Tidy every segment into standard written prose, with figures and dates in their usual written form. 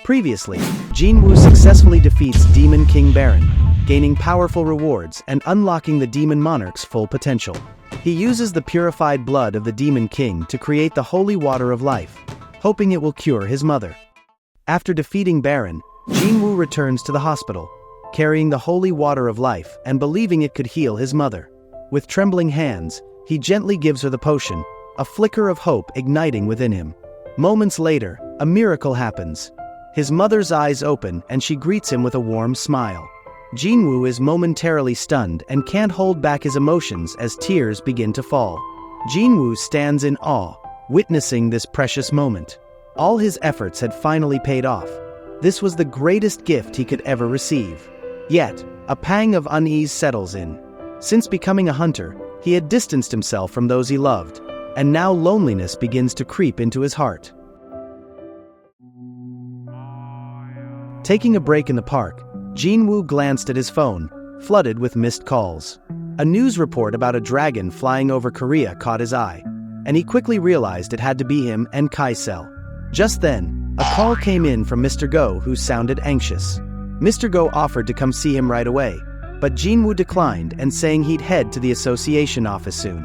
Previously, Jinwoo successfully defeats Demon King Baron, gaining powerful rewards and unlocking the Demon Monarch's full potential. He uses the purified blood of the Demon King to create the holy water of life, hoping it will cure his mother. After defeating Baron, Jinwoo returns to the hospital, carrying the holy water of life and believing it could heal his mother. With trembling hands, he gently gives her the potion, a flicker of hope igniting within him. Moments later, a miracle happens. His mother's eyes open and she greets him with a warm smile. Jinwoo is momentarily stunned and can't hold back his emotions as tears begin to fall. Jinwoo stands in awe, witnessing this precious moment. All his efforts had finally paid off. This was the greatest gift he could ever receive. Yet, a pang of unease settles in. Since becoming a hunter, he had distanced himself from those he loved, and now loneliness begins to creep into his heart. Taking a break in the park, Jinwoo glanced at his phone, flooded with missed calls. A news report about a dragon flying over Korea caught his eye, and he quickly realized it had to be him and Kaisel. Just then, a call came in from Mr. Go, who sounded anxious. Mr. Go offered to come see him right away, but Jinwoo declined and saying he'd head to the association office soon.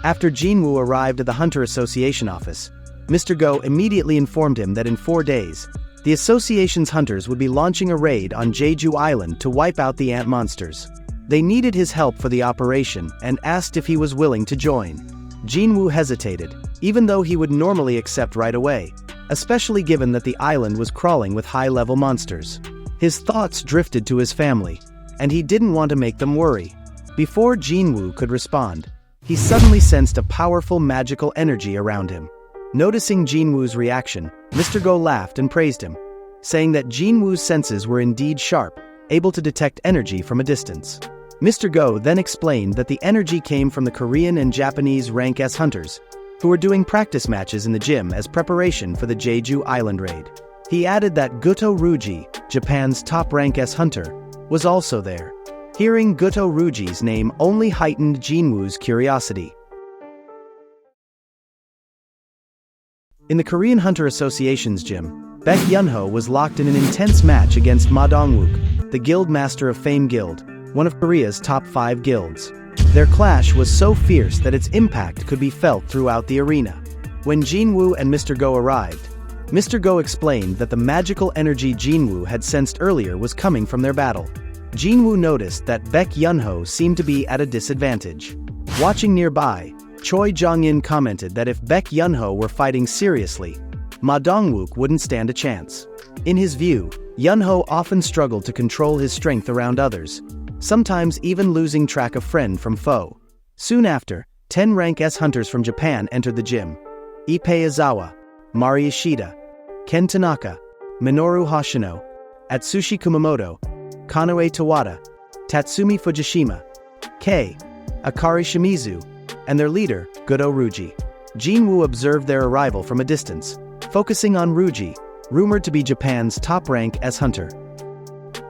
After Jinwoo arrived at the Hunter Association office, Mr. Go immediately informed him that in 4 days, the association's hunters would be launching a raid on Jeju Island to wipe out the ant monsters. They needed his help for the operation and asked if he was willing to join. Jinwoo hesitated, even though he would normally accept right away, especially given that the island was crawling with high-level monsters. His thoughts drifted to his family, and he didn't want to make them worry. Before Jinwoo could respond, he suddenly sensed a powerful magical energy around him. Noticing Jinwoo's reaction, Mr. Go laughed and praised him, saying that Jinwoo's senses were indeed sharp, able to detect energy from a distance. Mr. Go then explained that the energy came from the Korean and Japanese Rank S hunters, who were doing practice matches in the gym as preparation for the Jeju Island Raid. He added that Goto Ruji, Japan's top Rank S hunter, was also there. Hearing Goto Ruji's name only heightened Jinwoo's curiosity. In the Korean Hunter Association's gym, Baek Yunho was locked in an intense match against Ma Dong-wook, the Guild Master of Fame Guild, one of Korea's top 5 guilds. Their clash was so fierce that its impact could be felt throughout the arena. When Jinwoo and Mr. Go arrived, Mr. Go explained that the magical energy Jinwoo had sensed earlier was coming from their battle. Jinwoo noticed that Baek Yunho seemed to be at a disadvantage. Watching nearby, Choi Jong-in commented that if Baek Yunho were fighting seriously, Ma Dong-wook wouldn't stand a chance. In his view, Yunho often struggled to control his strength around others, sometimes even losing track of friend from foe. Soon after, 10 Rank S hunters from Japan entered the gym. Ippei Izawa, Mari Ishida, Ken Tanaka, Minoru Hoshino, Atsushi Kumamoto, Kanoe Tawada, Tatsumi Fujishima, Kei, Akari Shimizu, and their leader, Goto Ruji. Jinwoo observed their arrival from a distance, focusing on Ruji, rumored to be Japan's top Rank S hunter.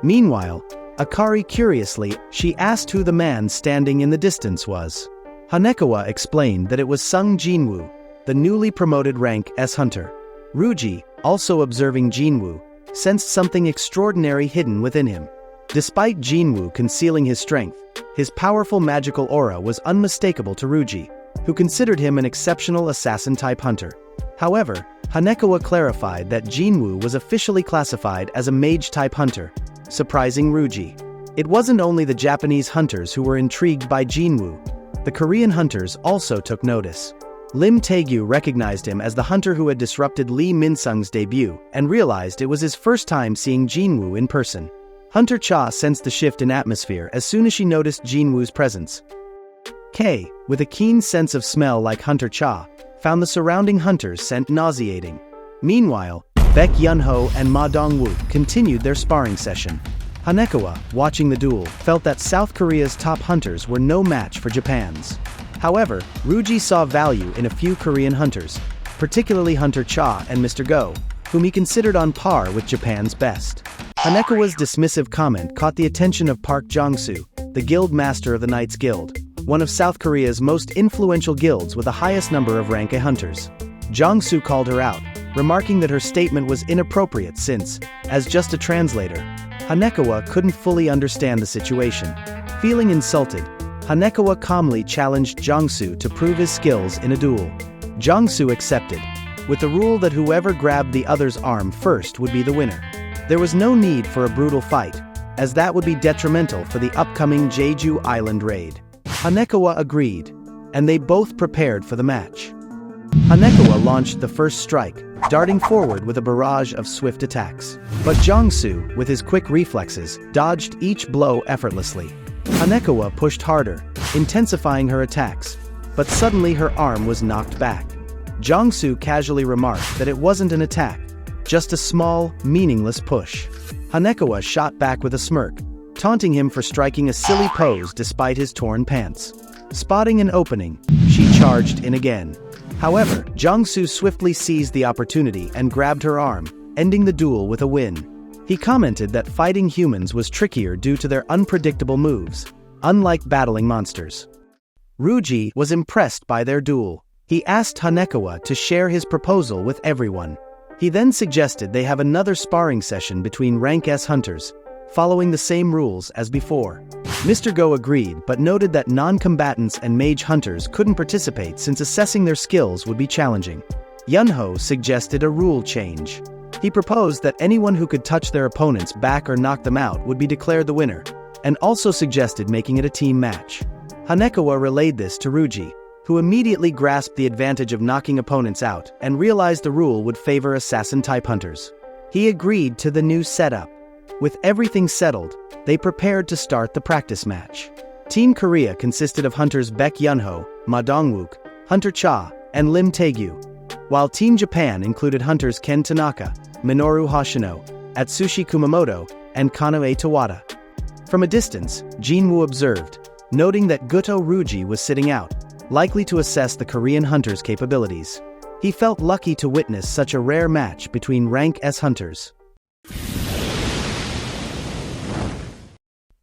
Meanwhile, Akari curiously, she asked who the man standing in the distance was. Hanekawa explained that it was Sung Jinwoo, the newly promoted Rank S hunter. Ruji, also observing Jinwoo, sensed something extraordinary hidden within him. Despite Jinwoo concealing his strength, his powerful magical aura was unmistakable to Ruji, who considered him an exceptional assassin-type hunter. However, Hanekawa clarified that Jinwoo was officially classified as a mage-type hunter, surprising Ruji. It wasn't only the Japanese hunters who were intrigued by Jinwoo. The Korean hunters also took notice. Lim Taegyu recognized him as the hunter who had disrupted Lee Min-sung's debut and realized it was his first time seeing Jinwoo in person. Hunter Cha sensed the shift in atmosphere as soon as she noticed Jinwoo's presence. Kei, with a keen sense of smell like Hunter Cha, found the surrounding hunters' scent nauseating. Meanwhile, Baek Yunho and Ma Dong-wook continued their sparring session. Hanekawa, watching the duel, felt that South Korea's top hunters were no match for Japan's. However, Ruji saw value in a few Korean hunters, particularly Hunter Cha and Mr. Go, whom he considered on par with Japan's best. Hanekawa's dismissive comment caught the attention of Park Jong-soo, the Guild Master of the Knights Guild, one of South Korea's most influential guilds with the highest number of Rank A hunters. Jong-soo called her out, remarking that her statement was inappropriate since, as just a translator, Hanekawa couldn't fully understand the situation. Feeling insulted, Hanekawa calmly challenged Jong-soo to prove his skills in a duel. Jong-soo accepted, with the rule that whoever grabbed the other's arm first would be the winner. There was no need for a brutal fight, as that would be detrimental for the upcoming Jeju Island Raid. Hanekawa agreed, and they both prepared for the match. Hanekawa launched the first strike, darting forward with a barrage of swift attacks. But Jong-soo, with his quick reflexes, dodged each blow effortlessly. Hanekawa pushed harder, intensifying her attacks, but suddenly her arm was knocked back. Jong-soo casually remarked that it wasn't an attack, just a small, meaningless push. Hanekawa shot back with a smirk, taunting him for striking a silly pose despite his torn pants. Spotting an opening, she charged in again. However, Jong-soo swiftly seized the opportunity and grabbed her arm, ending the duel with a win. He commented that fighting humans was trickier due to their unpredictable moves, unlike battling monsters. Ryuji was impressed by their duel. He asked Hanekawa to share his proposal with everyone. He then suggested they have another sparring session between Rank S hunters, following the same rules as before. Mr. Go agreed but noted that non-combatants and mage hunters couldn't participate since assessing their skills would be challenging. Yunho suggested a rule change. He proposed that anyone who could touch their opponent's back or knock them out would be declared the winner, and also suggested making it a team match. Hanekawa relayed this to Ryuji, who immediately grasped the advantage of knocking opponents out and realized the rule would favor assassin-type hunters. He agreed to the new setup. With everything settled, they prepared to start the practice match. Team Korea consisted of hunters Baek Yunho, Ma Dongwook, Hunter Cha, and Lim Taegyu, while Team Japan included hunters Ken Tanaka, Minoru Hoshino, Atsushi Kumamoto, and Kanoe Tawada. From a distance, Jinwoo observed, noting that Goto Ryuji was sitting out, likely to assess the Korean hunter's capabilities. He felt lucky to witness such a rare match between Rank S hunters.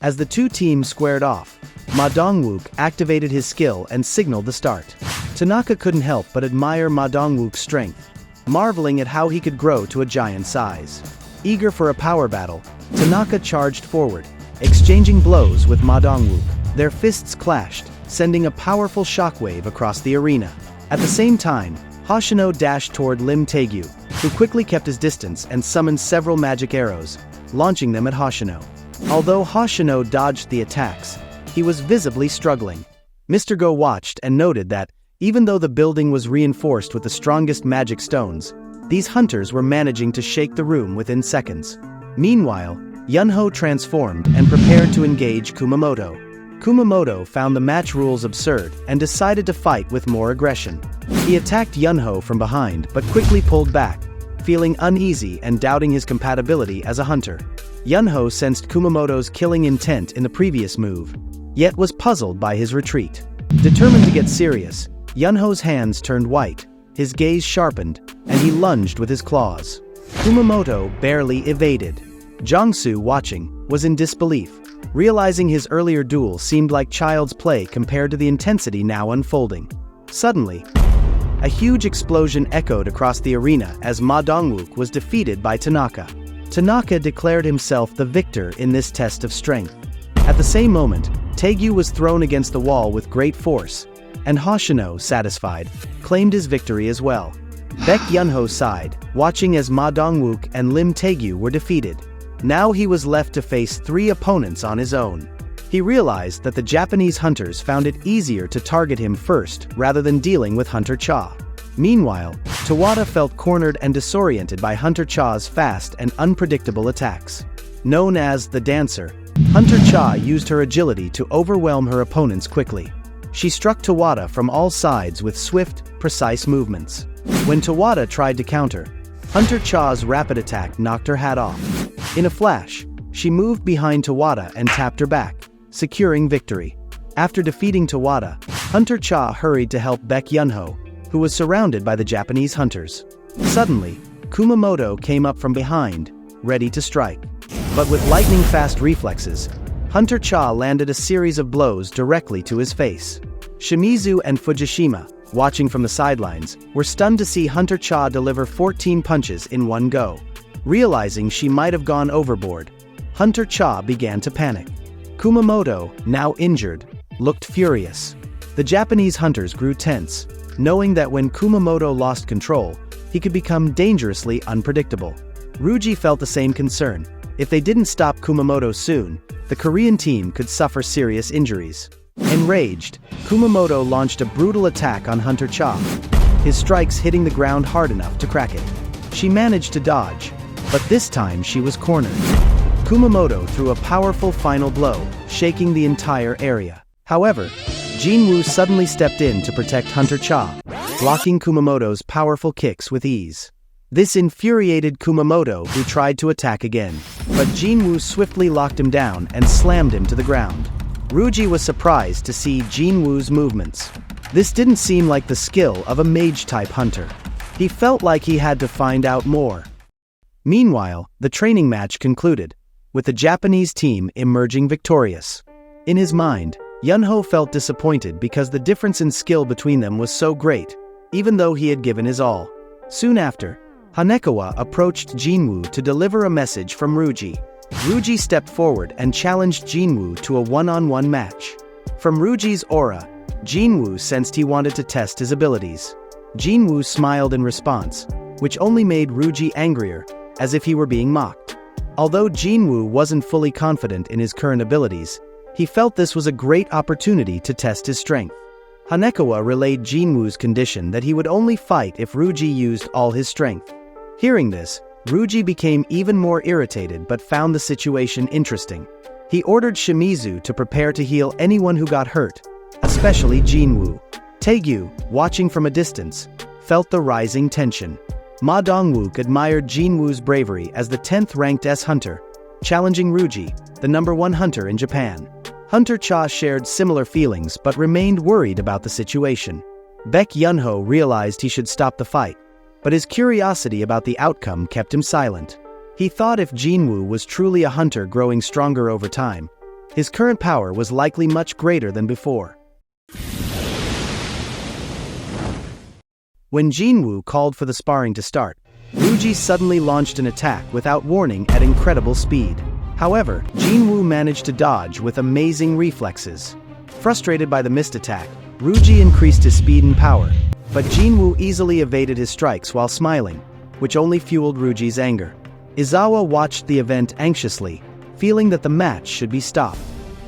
As the two teams squared off, Ma Dongwook activated his skill and signaled the start. Tanaka couldn't help but admire Ma Dongwook's strength, marveling at how he could grow to a giant size. Eager for a power battle, Tanaka charged forward, exchanging blows with Ma Dongwook. Their fists clashed, sending a powerful shockwave across the arena. At the same time, Hoshino dashed toward Lim Taegyu, who quickly kept his distance and summoned several magic arrows, launching them at Hoshino. Although Hoshino dodged the attacks, he was visibly struggling. Mr. Go watched and noted that, even though the building was reinforced with the strongest magic stones, these hunters were managing to shake the room within seconds. Meanwhile, Yunho transformed and prepared to engage Kumamoto. Kumamoto found the match rules absurd and decided to fight with more aggression. He attacked Yunho from behind but quickly pulled back, feeling uneasy and doubting his compatibility as a hunter. Yunho sensed Kumamoto's killing intent in the previous move, yet was puzzled by his retreat. Determined to get serious, Yunho's hands turned white, his gaze sharpened, and he lunged with his claws. Kumamoto barely evaded. Jong-soo, watching, was in disbelief, realizing his earlier duel seemed like child's play compared to the intensity now unfolding. Suddenly, a huge explosion echoed across the arena as Ma Dongwook was defeated by Tanaka. Tanaka declared himself the victor in this test of strength. At the same moment, Taegyu was thrown against the wall with great force, and Hoshino, satisfied, claimed his victory as well. Baek Yunho sighed, watching as Ma Dongwook and Lim Taegyu were defeated. Now he was left to face 3 opponents on his own. He realized that the Japanese hunters found it easier to target him first rather than dealing with Hunter Cha. Meanwhile, Tawada felt cornered and disoriented by Hunter Cha's fast and unpredictable attacks. Known as the Dancer, Hunter Cha used her agility to overwhelm her opponents quickly. She struck Tawada from all sides with swift, precise movements. When Tawada tried to counter, Hunter Cha's rapid attack knocked her hat off. In a flash, she moved behind Tawada and tapped her back, securing victory. After defeating Tawada, Hunter Cha hurried to help Baek Yunho, who was surrounded by the Japanese hunters. Suddenly, Kumamoto came up from behind, ready to strike. But with lightning-fast reflexes, Hunter Cha landed a series of blows directly to his face. Shimizu and Fujishima, watching from the sidelines, were stunned to see Hunter Cha deliver 14 punches in one go. Realizing she might have gone overboard, Hunter Cha began to panic. Kumamoto, now injured, looked furious. The Japanese hunters grew tense, knowing that when Kumamoto lost control, he could become dangerously unpredictable. Ryuji felt the same concern. If they didn't stop Kumamoto soon, the Korean team could suffer serious injuries. Enraged, Kumamoto launched a brutal attack on Hunter Cha, his strikes hitting the ground hard enough to crack it. She managed to dodge, but this time she was cornered. Kumamoto threw a powerful final blow, shaking the entire area. However, Jinwoo suddenly stepped in to protect Hunter Cha, blocking Kumamoto's powerful kicks with ease. This infuriated Kumamoto, who tried to attack again, but Jinwoo swiftly locked him down and slammed him to the ground. Ryuji was surprised to see Jinwoo's movements. This didn't seem like the skill of a mage-type hunter. He felt like he had to find out more. Meanwhile, the training match concluded, with the Japanese team emerging victorious. In his mind, Yunho felt disappointed because the difference in skill between them was so great, even though he had given his all. Soon after, Hanekawa approached Jinwoo to deliver a message from Ryuji. Ryuji stepped forward and challenged Jinwoo to a one-on-one match. From Ryuji's aura, Jinwoo sensed he wanted to test his abilities. Jinwoo smiled in response, which only made Ryuji angrier, as if he were being mocked. Although Jinwoo wasn't fully confident in his current abilities, he felt this was a great opportunity to test his strength. Hanekawa relayed Jinwoo's condition that he would only fight if Ryuji used all his strength. Hearing this, Ryuji became even more irritated but found the situation interesting. He ordered Shimizu to prepare to heal anyone who got hurt, especially Jinwoo. Taegyu, watching from a distance, felt the rising tension. Ma Dongwook admired Jinwoo's bravery as the 10th-ranked S-hunter, challenging Ryuji, the #1 hunter in Japan. Hunter Cha shared similar feelings but remained worried about the situation. Baek Yunho realized he should stop the fight, but his curiosity about the outcome kept him silent. He thought if Jinwoo was truly a hunter growing stronger over time, his current power was likely much greater than before. When Jinwoo called for the sparring to start, Ryuji suddenly launched an attack without warning at incredible speed. However, Jinwoo managed to dodge with amazing reflexes. Frustrated by the missed attack, Ryuji increased his speed and power, but Jinwoo easily evaded his strikes while smiling, which only fueled Ryuji's anger. Izawa watched the event anxiously, feeling that the match should be stopped.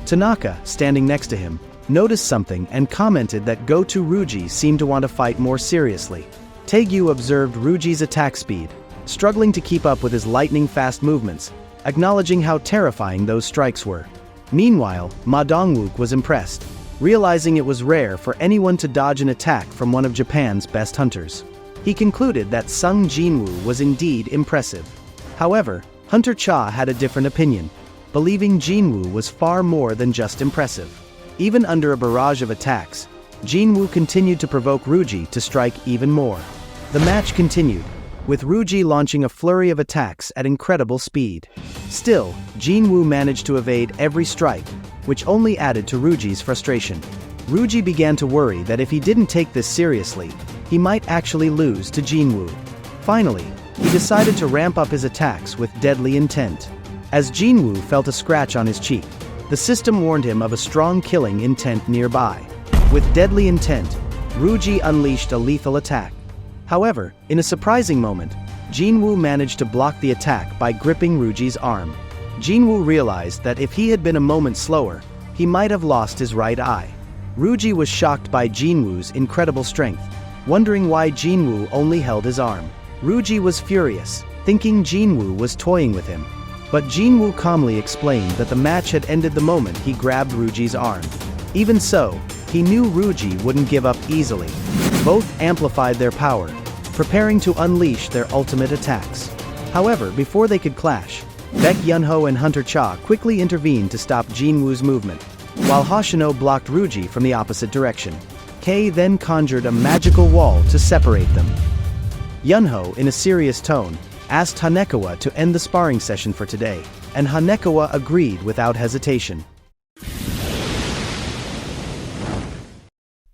Tanaka, standing next to him, noticed something and commented that Go-To Ryuji seemed to want to fight more seriously. Taegyu observed Ryuji's attack speed, struggling to keep up with his lightning-fast movements, acknowledging how terrifying those strikes were. Meanwhile, Ma Dongwook was impressed, realizing it was rare for anyone to dodge an attack from one of Japan's best hunters. He concluded that Sung Jinwoo was indeed impressive. However, Hunter Cha had a different opinion, believing Jinwoo was far more than just impressive. Even under a barrage of attacks, Jinwoo continued to provoke Ryuji to strike even more. The match continued, with Ryuji launching a flurry of attacks at incredible speed. Still, Jinwoo managed to evade every strike, which only added to Ryuji's frustration. Ryuji began to worry that if he didn't take this seriously, he might actually lose to Jinwoo. Finally, he decided to ramp up his attacks with deadly intent. As Jinwoo felt a scratch on his cheek, the system warned him of a strong killing intent nearby. With deadly intent, Ryuji unleashed a lethal attack. However, in a surprising moment, Jinwoo managed to block the attack by gripping Ryuji's arm. Jinwoo realized that if he had been a moment slower, he might have lost his right eye. Ryuji was shocked by Jinwoo's incredible strength, wondering why Jinwoo only held his arm. Ryuji was furious, thinking Jinwoo was toying with him. But Jinwoo calmly explained that the match had ended the moment he grabbed Ryuji's arm. Even so, he knew Ryuji wouldn't give up easily. Both amplified their power, preparing to unleash their ultimate attacks. However, before they could clash, Baek Yunho and Hunter Cha quickly intervened to stop Jinwoo's movement, while Hoshino blocked Ryuji from the opposite direction. Kei then conjured a magical wall to separate them. Yunho, in a serious tone, asked Hanekawa to end the sparring session for today, and Hanekawa agreed without hesitation.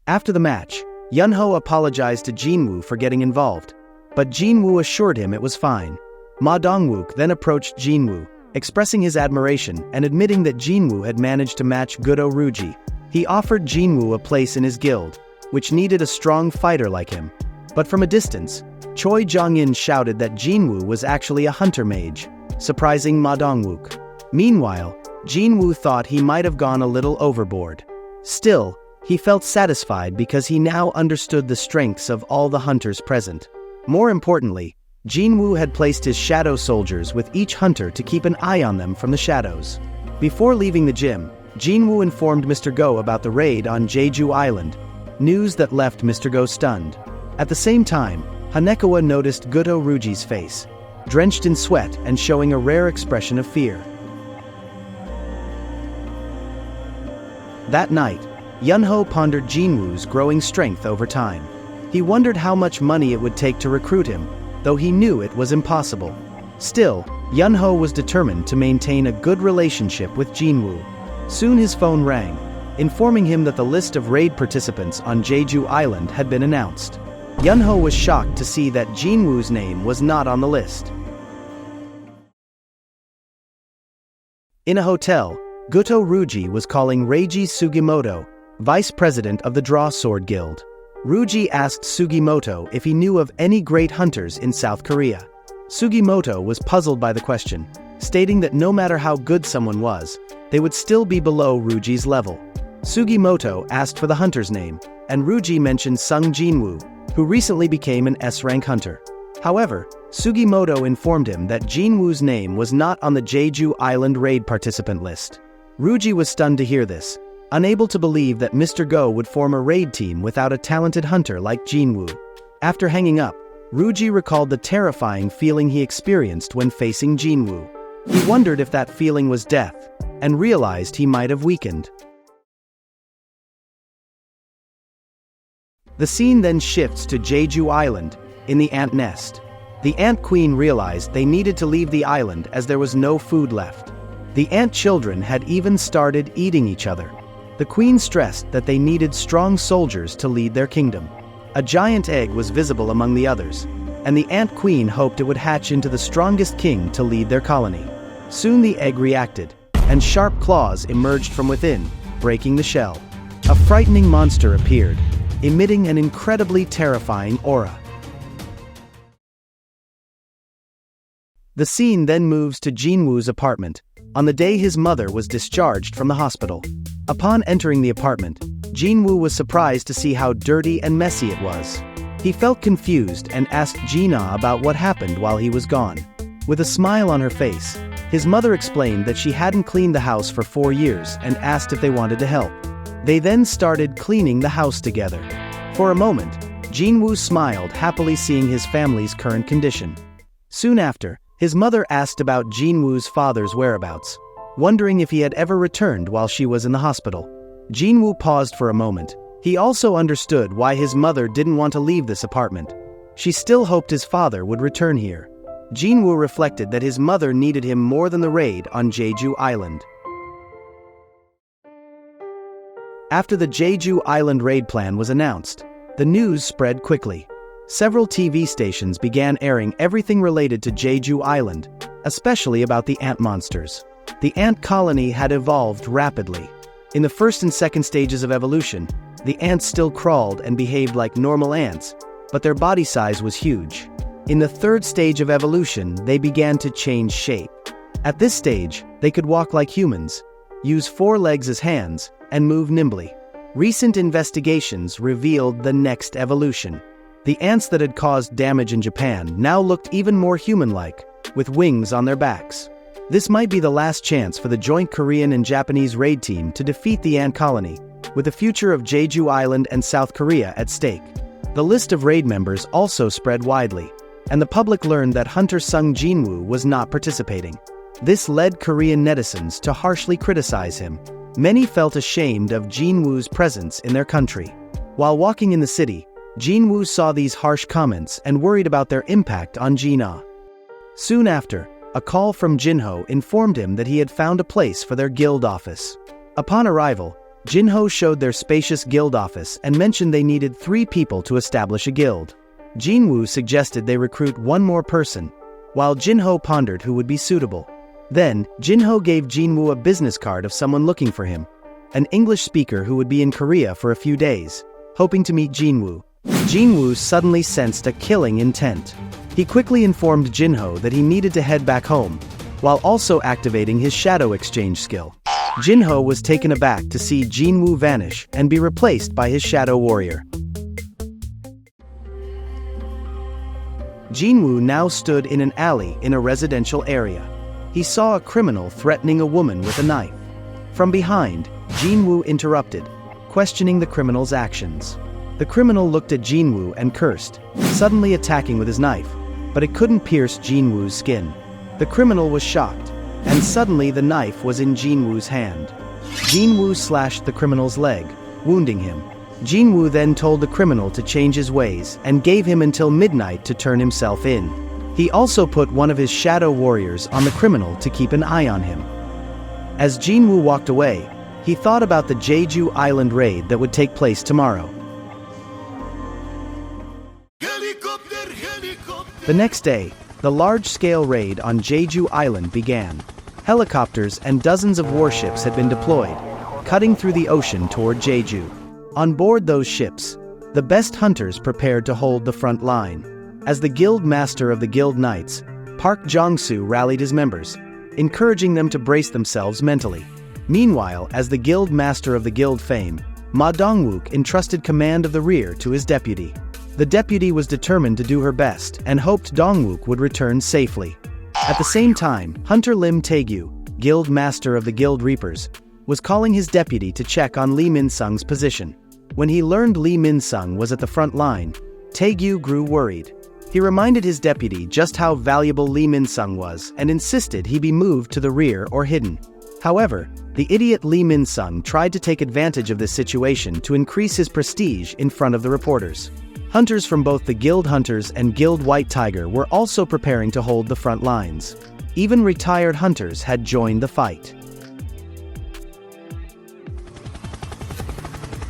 After the match, Yunho apologized to Jinwoo for getting involved, but Jinwoo assured him it was fine. Ma Dongwook then approached Jinwoo, expressing his admiration and admitting that Jinwoo had managed to match Goto Ruji. He offered Jinwoo a place in his guild, which needed a strong fighter like him. But from a distance, Choi Jong-in shouted that Jinwoo was actually a hunter mage, surprising Ma Dongwook. Meanwhile, Jinwoo thought he might have gone a little overboard. Still, he felt satisfied because he now understood the strengths of all the hunters present. More importantly, Jinwoo had placed his shadow soldiers with each hunter to keep an eye on them from the shadows. Before leaving the gym, Jinwoo informed Mr. Go about the raid on Jeju Island, news that left Mr. Go stunned. At the same time, Hanekawa noticed Goto Ruji's face, drenched in sweat and showing a rare expression of fear. That night, Yunho pondered Jinwoo's growing strength over time. He wondered how much money it would take to recruit him, though he knew it was impossible. Still, Yunho was determined to maintain a good relationship with Jinwoo. Soon his phone rang, informing him that the list of raid participants on Jeju Island had been announced. Yunho was shocked to see that Jinwoo's name was not on the list. In a hotel, Goto Ruji was calling Reiji Sugimoto, vice president of the Draw Sword Guild. Ruji asked Sugimoto if he knew of any great hunters in South Korea. Sugimoto was puzzled by the question, stating that no matter how good someone was, they would still be below Ruji's level. Sugimoto asked for the hunter's name, and Ruji mentioned Sung Jinwoo, who recently became an S-rank hunter. However, Sugimoto informed him that Jinwoo's name was not on the Jeju Island Raid participant list. Ruji was stunned to hear this, unable to believe that Mr. Go would form a raid team without a talented hunter like Jinwoo. After hanging up, Ruji recalled the terrifying feeling he experienced when facing Jinwoo. He wondered if that feeling was death, and realized he might have weakened. The scene then shifts to Jeju Island, in the ant nest. The ant queen realized they needed to leave the island as there was no food left. The ant children had even started eating each other. The queen stressed that they needed strong soldiers to lead their kingdom. A giant egg was visible among the others, and the ant queen hoped it would hatch into the strongest king to lead their colony. Soon the egg reacted, and sharp claws emerged from within, breaking the shell. A frightening monster appeared, emitting an incredibly terrifying aura. The scene then moves to Jinwoo's apartment, on the day his mother was discharged from the hospital. Upon entering the apartment, Jinwoo was surprised to see how dirty and messy it was. He felt confused and asked Jina about what happened while he was gone. With a smile on her face, his mother explained that she hadn't cleaned the house for 4 years and asked if they wanted to help. They then started cleaning the house together. For a moment, Jinwoo smiled, happily seeing his family's current condition. Soon after, his mother asked about Jinwoo's father's whereabouts, wondering if he had ever returned while she was in the hospital. Jinwoo paused for a moment. He also understood why his mother didn't want to leave this apartment. She still hoped his father would return here. Jinwoo reflected that his mother needed him more than the raid on Jeju Island. After the Jeju Island Raid plan was announced, the news spread quickly. Several TV stations began airing everything related to Jeju Island, especially about the ant monsters. The ant colony had evolved rapidly. In the first and second stages of evolution, the ants still crawled and behaved like normal ants, but their body size was huge. In the third stage of evolution, they began to change shape. At this stage, they could walk like humans, use 4 legs as hands, and move nimbly. Recent investigations revealed the next evolution. The ants that had caused damage in Japan now looked even more human-like, with wings on their backs. This might be the last chance for the joint Korean and Japanese raid team to defeat the ant colony, with the future of Jeju Island and South Korea at stake. The list of raid members also spread widely, and the public learned that hunter Sung Jinwoo was not participating. This led Korean netizens to harshly criticize him. Many felt ashamed of Jinwoo's presence in their country. While walking in the city, Jinwoo saw these harsh comments and worried about their impact on Jina. Soon after, a call from Jinho informed him that he had found a place for their guild office. Upon arrival, Jinho showed their spacious guild office and mentioned they needed 3 people to establish a guild. Jinwoo suggested they recruit 1 more person, while Jinho pondered who would be suitable. Then, Jinho gave Jinwoo a business card of someone looking for him, an English speaker who would be in Korea for a few days, hoping to meet Jinwoo. Jinwoo suddenly sensed a killing intent. He quickly informed Jinho that he needed to head back home, while also activating his shadow exchange skill. Jinho was taken aback to see Jinwoo vanish and be replaced by his shadow warrior. Jinwoo now stood in an alley in a residential area. He saw a criminal threatening a woman with a knife. From behind, Jinwoo interrupted, questioning the criminal's actions. The criminal looked at Jinwoo and cursed, suddenly attacking with his knife, but it couldn't pierce Jinwoo's skin. The criminal was shocked, and suddenly the knife was in Jinwoo's hand. Jinwoo slashed the criminal's leg, wounding him. Jinwoo then told the criminal to change his ways and gave him until midnight to turn himself in. He also put one of his shadow warriors on the criminal to keep an eye on him. As Jinwoo walked away, he thought about the Jeju Island Raid that would take place tomorrow. The next day, the large-scale raid on Jeju Island began. Helicopters and dozens of warships had been deployed, cutting through the ocean toward Jeju. On board those ships, the best hunters prepared to hold the front line. As the guild master of the Guild Knights, Park Jong-soo rallied his members, encouraging them to brace themselves mentally. Meanwhile, as the guild master of the guild Fame, Ma Dong-wook entrusted command of the rear to his deputy. The deputy was determined to do her best and hoped Dong-wook would return safely. At the same time, Hunter Lim Taegyu, guild master of the Guild Reapers, was calling his deputy to check on Lee Min-sung's position. When he learned Lee Min-sung was at the front line, Taegyu grew worried. He reminded his deputy just how valuable Lee Min-sung was and insisted he be moved to the rear or hidden. However, the idiot Lee Min-sung tried to take advantage of this situation to increase his prestige in front of the reporters. Hunters from both the Guild Hunters and Guild White Tiger were also preparing to hold the front lines. Even retired hunters had joined the fight.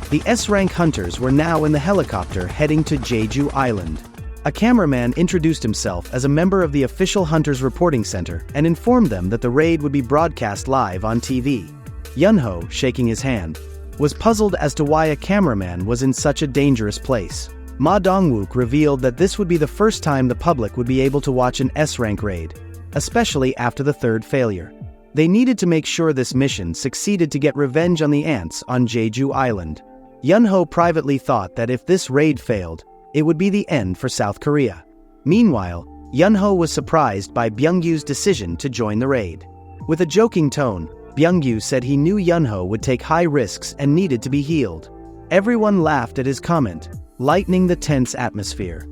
The S-rank hunters were now in the helicopter heading to Jeju Island. A cameraman introduced himself as a member of the official Hunters Reporting Center and informed them that the raid would be broadcast live on TV. Yunho, shaking his hand, was puzzled as to why a cameraman was in such a dangerous place. Ma Dong-wook revealed that this would be the first time the public would be able to watch an S-rank raid, especially after the 3rd failure. They needed to make sure this mission succeeded to get revenge on the ants on Jeju Island. Yunho privately thought that if this raid failed, it would be the end for South Korea. Meanwhile, Yunho was surprised by Byung-yu's decision to join the raid. With a joking tone, Byung-yu said he knew Yunho would take high risks and needed to be healed. Everyone laughed at his comment, lightening the tense atmosphere.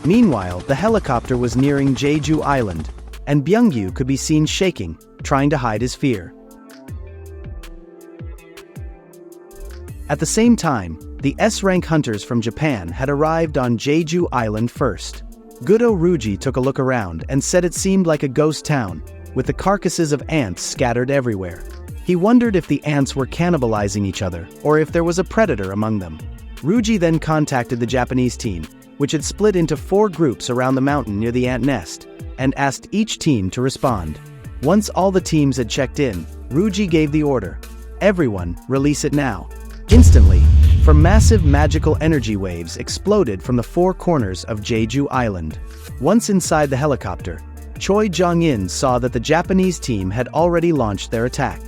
Meanwhile, the helicopter was nearing Jeju Island, and Byung-yu could be seen shaking, trying to hide his fear. At the same time, the S-rank hunters from Japan had arrived on Jeju Island first. Gudo Ruji took a look around and said it seemed like a ghost town, with the carcasses of ants scattered everywhere. He wondered if the ants were cannibalizing each other, or if there was a predator among them. Ruji then contacted the Japanese team, which had split into 4 groups around the mountain near the ant nest, and asked each team to respond. Once all the teams had checked in, Ruji gave the order, "Everyone, release it now." Instantly, massive magical energy waves exploded from the 4 corners of Jeju Island. Once inside the helicopter, Choi Jong-in saw that the Japanese team had already launched their attack.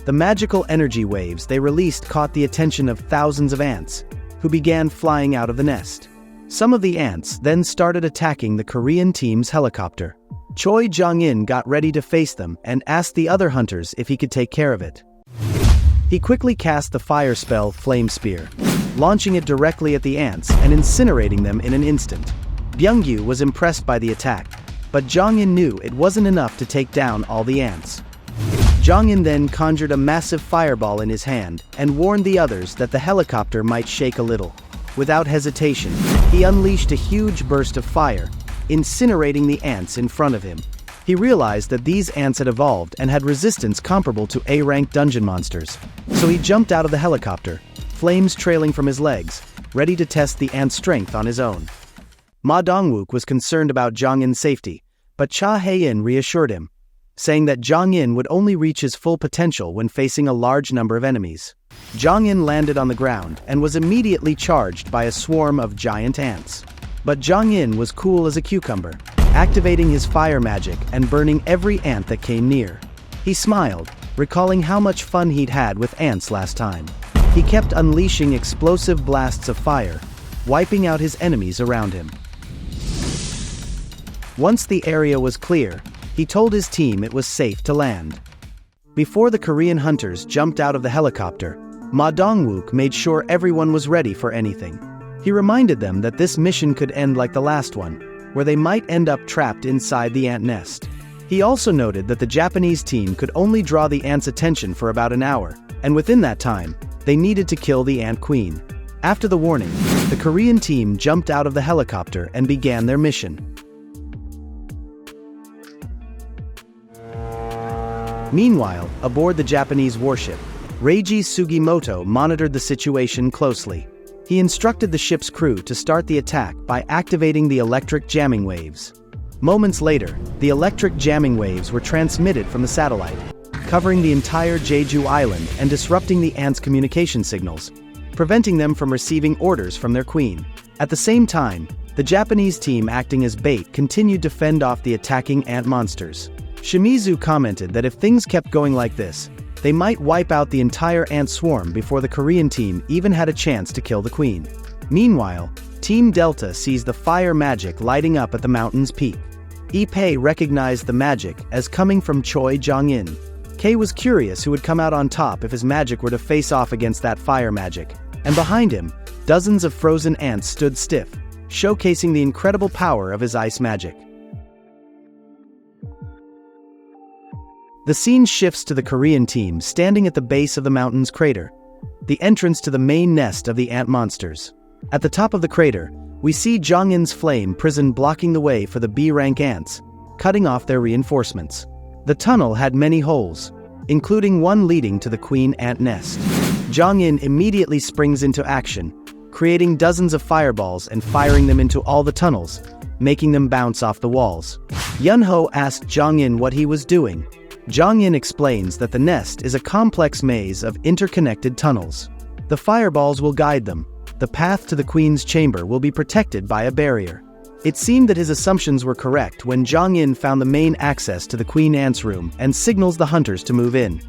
The magical energy waves they released caught the attention of thousands of ants, who began flying out of the nest. Some of the ants then started attacking the Korean team's helicopter. Choi Jong-in got ready to face them and asked the other hunters if he could take care of it. He quickly cast the fire spell Flame Spear, launching it directly at the ants and incinerating them in an instant. Byung-yu was impressed by the attack, but Jong-in knew it wasn't enough to take down all the ants. Jong-in then conjured a massive fireball in his hand and warned the others that the helicopter might shake a little. Without hesitation, he unleashed a huge burst of fire, incinerating the ants in front of him. He realized that these ants had evolved and had resistance comparable to A-rank dungeon monsters. So he jumped out of the helicopter, flames trailing from his legs, ready to test the ant's strength on his own. Ma Dongwook was concerned about Zhang Yin's safety, but Cha Hae-in reassured him, saying that Zhang Yin would only reach his full potential when facing a large number of enemies. Zhang Yin landed on the ground and was immediately charged by a swarm of giant ants. But Zhang Yin was cool as a cucumber, activating his fire magic and burning every ant that came near. He smiled, recalling how much fun he'd had with ants last time. He kept unleashing explosive blasts of fire, wiping out his enemies around him. Once the area was clear, he told his team it was safe to land. Before the Korean hunters jumped out of the helicopter, Ma Dongwook made sure everyone was ready for anything. He reminded them that this mission could end like the last one, where they might end up trapped inside the ant nest. He also noted that the Japanese team could only draw the ants' attention for about an hour, and within that time, they needed to kill the ant queen. After the warning, the Korean team jumped out of the helicopter and began their mission. Meanwhile, aboard the Japanese warship, Reiji Sugimoto monitored the situation closely. He instructed the ship's crew to start the attack by activating the electric jamming waves. Moments later, the electric jamming waves were transmitted from the satellite, covering the entire Jeju Island and disrupting the ants' communication signals, preventing them from receiving orders from their queen. At the same time, the Japanese team acting as bait continued to fend off the attacking ant monsters. Shimizu commented that if things kept going like this, they might wipe out the entire ant swarm before the Korean team even had a chance to kill the queen. Meanwhile, Team Delta sees the fire magic lighting up at the mountain's peak. Ipei recognized the magic as coming from Choi Jong-in. Kei was curious who would come out on top if his magic were to face off against that fire magic, and behind him, dozens of frozen ants stood stiff, showcasing the incredible power of his ice magic. The scene shifts to the Korean team standing at the base of the mountain's crater, the entrance to the main nest of the ant monsters. At the top of the crater, we see Jong-in's flame prison blocking the way for the B-rank ants, cutting off their reinforcements. The tunnel had many holes, including one leading to the queen ant nest. Jong-in immediately springs into action, creating dozens of fireballs and firing them into all the tunnels, making them bounce off the walls. Yunho asked Jong-in what he was doing. Jong-in explains that the nest is a complex maze of interconnected tunnels. The fireballs will guide them. The path to the queen's chamber will be protected by a barrier. It seemed that his assumptions were correct when Jong-in found the main access to the queen ant's room and signals the hunters to move in.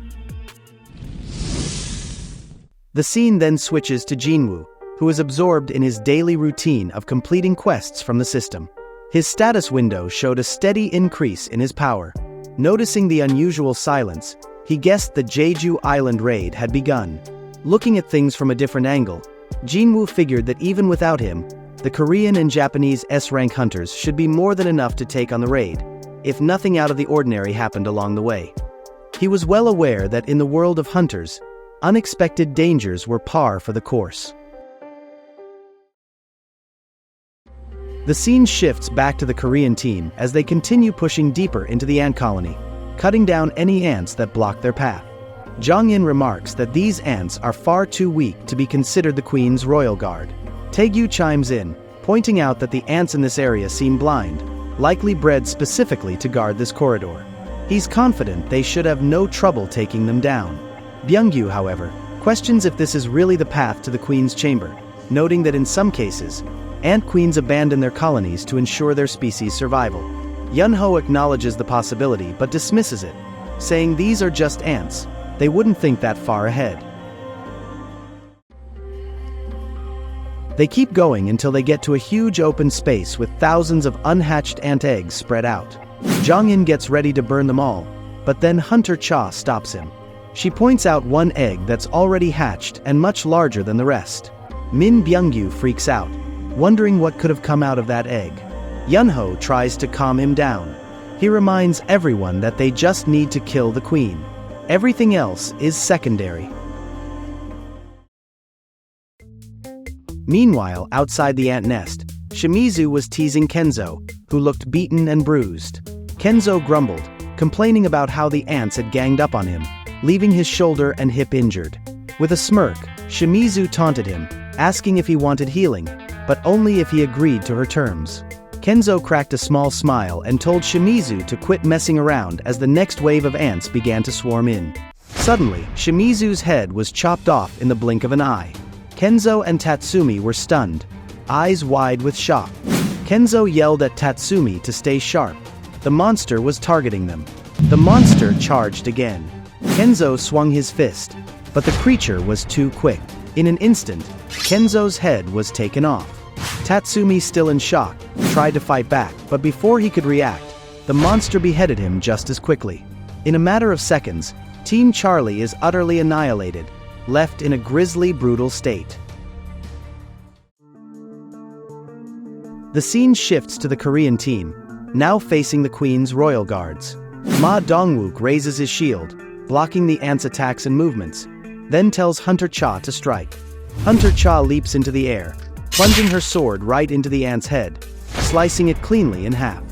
The scene then switches to Jinwoo, who is absorbed in his daily routine of completing quests from the system. His status window showed a steady increase in his power. Noticing the unusual silence, he guessed the Jeju Island Raid had begun. Looking at things from a different angle, Jinwoo figured that even without him, the Korean and Japanese S-rank hunters should be more than enough to take on the raid, if nothing out of the ordinary happened along the way. He was well aware that in the world of hunters, unexpected dangers were par for the course. The scene shifts back to the Korean team as they continue pushing deeper into the ant colony, cutting down any ants that block their path. Jong-in remarks that these ants are far too weak to be considered the queen's royal guard. Taegyu chimes in, pointing out that the ants in this area seem blind, likely bred specifically to guard this corridor. He's confident they should have no trouble taking them down. Byung-gyu, however, questions if this is really the path to the queen's chamber, noting that in some cases, ant queens abandon their colonies to ensure their species' survival. Yunho acknowledges the possibility but dismisses it, saying these are just ants, they wouldn't think that far ahead. They keep going until they get to a huge open space with thousands of unhatched ant eggs spread out. Jong-in gets ready to burn them all, but then Hunter Cha stops him. She points out one egg that's already hatched and much larger than the rest. Min Byung-gyu freaks out, wondering what could have come out of that egg. Yunho tries to calm him down. He reminds everyone that they just need to kill the queen. Everything else is secondary. Meanwhile, outside the ant nest, Shimizu was teasing Kenzo, who looked beaten and bruised. Kenzo grumbled, complaining about how the ants had ganged up on him, leaving his shoulder and hip injured. With a smirk, Shimizu taunted him, asking if he wanted healing, but only if he agreed to her terms. Kenzo cracked a small smile and told Shimizu to quit messing around as the next wave of ants began to swarm in. Suddenly, Shimizu's head was chopped off in the blink of an eye. Kenzo and Tatsumi were stunned, eyes wide with shock. Kenzo yelled at Tatsumi to stay sharp. The monster was targeting them. The monster charged again. Kenzo swung his fist, but the creature was too quick. In an instant, Kenzo's head was taken off. Tatsumi, still in shock, tried to fight back, but before he could react, the monster beheaded him just as quickly. In a matter of seconds, Team Charlie is utterly annihilated, left in a grisly, brutal state. The scene shifts to the Korean team, now facing the Queen's royal guards. Ma Dongwook raises his shield, blocking the ants' attacks and movements, then tells Hunter Cha to strike. Hunter Cha leaps into the air, plunging her sword right into the ant's head, slicing it cleanly in half.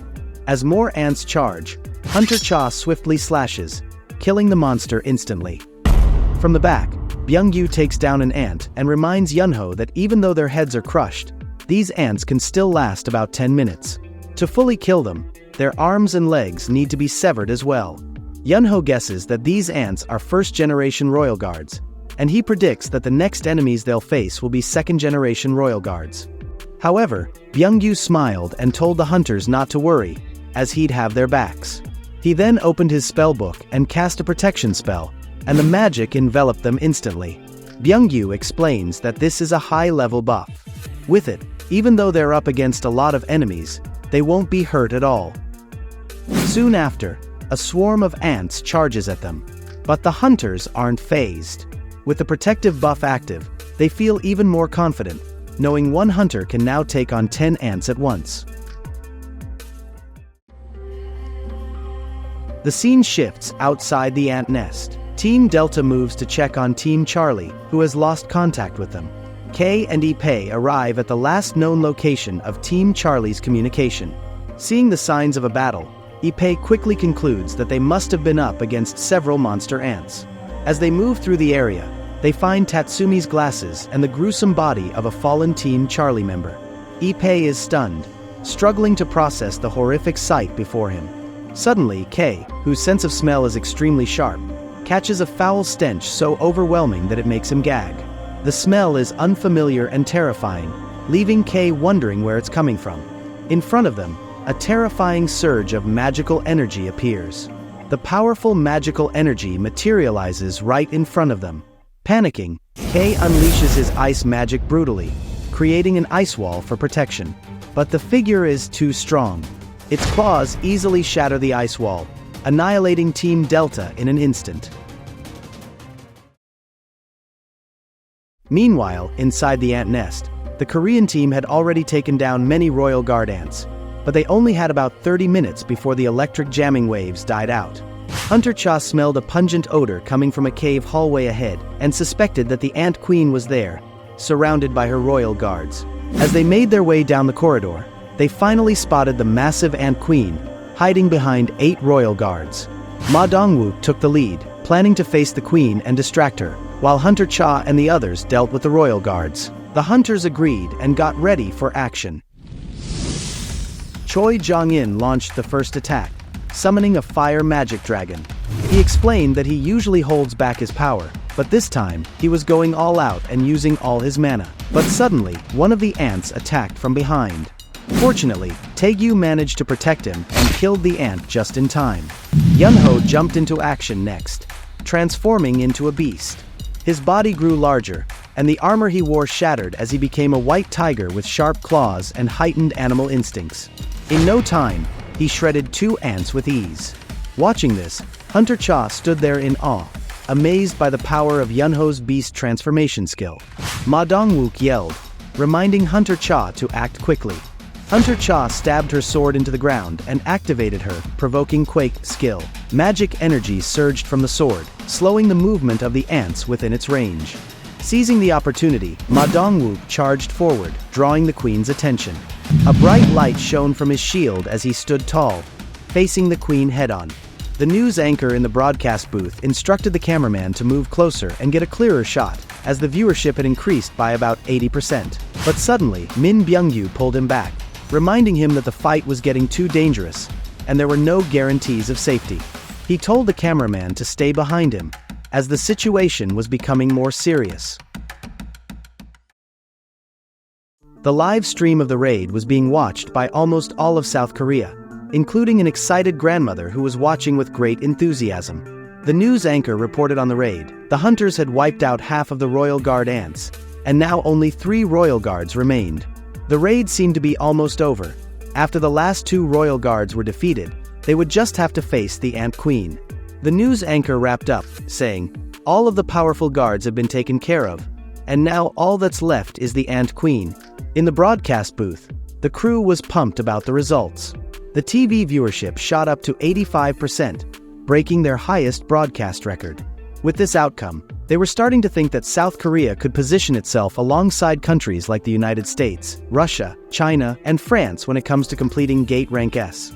As more ants charge, Hunter Cha swiftly slashes, killing the monster instantly. From the back, Byung-yu takes down an ant and reminds Yunho that even though their heads are crushed, these ants can still last about 10 minutes. To fully kill them, their arms and legs need to be severed as well. Yunho guesses that these ants are first-generation royal guards, and he predicts that the next enemies they'll face will be second-generation royal guards. However, Byung-yu smiled and told the hunters not to worry, as he'd have their backs. He then opened his spellbook and cast a protection spell, and the magic enveloped them instantly. Byung-yu explains that this is a high-level buff. With it, even though they're up against a lot of enemies, they won't be hurt at all. Soon after, a swarm of ants charges at them, but the hunters aren't fazed. With the protective buff active, they feel even more confident, knowing one hunter can now take on 10 ants at once. The scene shifts outside the ant nest. Team Delta moves to check on Team Charlie, who has lost contact with them. Kei and Ippei arrive at the last known location of Team Charlie's communication. Seeing the signs of a battle, Ippei quickly concludes that they must have been up against several monster ants. As they move through the area, they find Tatsumi's glasses and the gruesome body of a fallen Team Charlie member. Ippei is stunned, struggling to process the horrific sight before him. Suddenly, Kei, whose sense of smell is extremely sharp, catches a foul stench so overwhelming that it makes him gag. The smell is unfamiliar and terrifying, leaving Kei wondering where it's coming from. In front of them, a terrifying surge of magical energy appears. The powerful magical energy materializes right in front of them. Panicking, Kei unleashes his ice magic brutally, creating an ice wall for protection. But the figure is too strong. Its claws easily shatter the ice wall, annihilating Team Delta in an instant. Meanwhile, inside the ant nest, the Korean team had already taken down many royal guard ants, but they only had about 30 minutes before the electric jamming waves died out. Hunter Cha smelled a pungent odor coming from a cave hallway ahead and suspected that the Ant Queen was there, surrounded by her royal guards. As they made their way down the corridor, they finally spotted the massive Ant Queen, hiding behind 8 royal guards. Ma Dongwook took the lead, planning to face the Queen and distract her, while Hunter Cha and the others dealt with the royal guards. The hunters agreed and got ready for action. Choi Jong-in launched the first attack, summoning a fire magic dragon. He explained that he usually holds back his power, but this time, he was going all out and using all his mana. But suddenly, one of the ants attacked from behind. Fortunately, Taegyu managed to protect him and killed the ant just in time. Yunho jumped into action next, transforming into a beast. His body grew larger, and the armor he wore shattered as he became a white tiger with sharp claws and heightened animal instincts. In no time, he shredded 2 ants with ease. Watching this, Hunter Cha stood there in awe, amazed by the power of Yunho's beast transformation skill. Ma Dongwook yelled, reminding Hunter Cha to act quickly. Hunter Cha stabbed her sword into the ground and activated her provoking quake skill. Magic energy surged from the sword, slowing the movement of the ants within its range. Seizing the opportunity, Ma Dongwook charged forward, drawing the Queen's attention. A bright light shone from his shield as he stood tall, facing the queen head-on. The news anchor in the broadcast booth instructed the cameraman to move closer and get a clearer shot, as the viewership had increased by about 80%. But suddenly, Min Byung-yu pulled him back, reminding him that the fight was getting too dangerous, and there were no guarantees of safety. He told the cameraman to stay behind him, as the situation was becoming more serious. The live stream of the raid was being watched by almost all of South Korea, including an excited grandmother who was watching with great enthusiasm. The news anchor reported on the raid. The hunters had wiped out half of the Royal Guard ants, and now only 3 Royal Guards remained. The raid seemed to be almost over. After the last 2 Royal Guards were defeated, they would just have to face the Ant Queen. The news anchor wrapped up, saying, "All of the powerful guards have been taken care of, and now all that's left is the Ant Queen." In the broadcast booth, the crew was pumped about the results. The TV viewership shot up to 85%, breaking their highest broadcast record. With this outcome, they were starting to think that South Korea could position itself alongside countries like the United States, Russia, China, and France when it comes to completing Gate Rank S.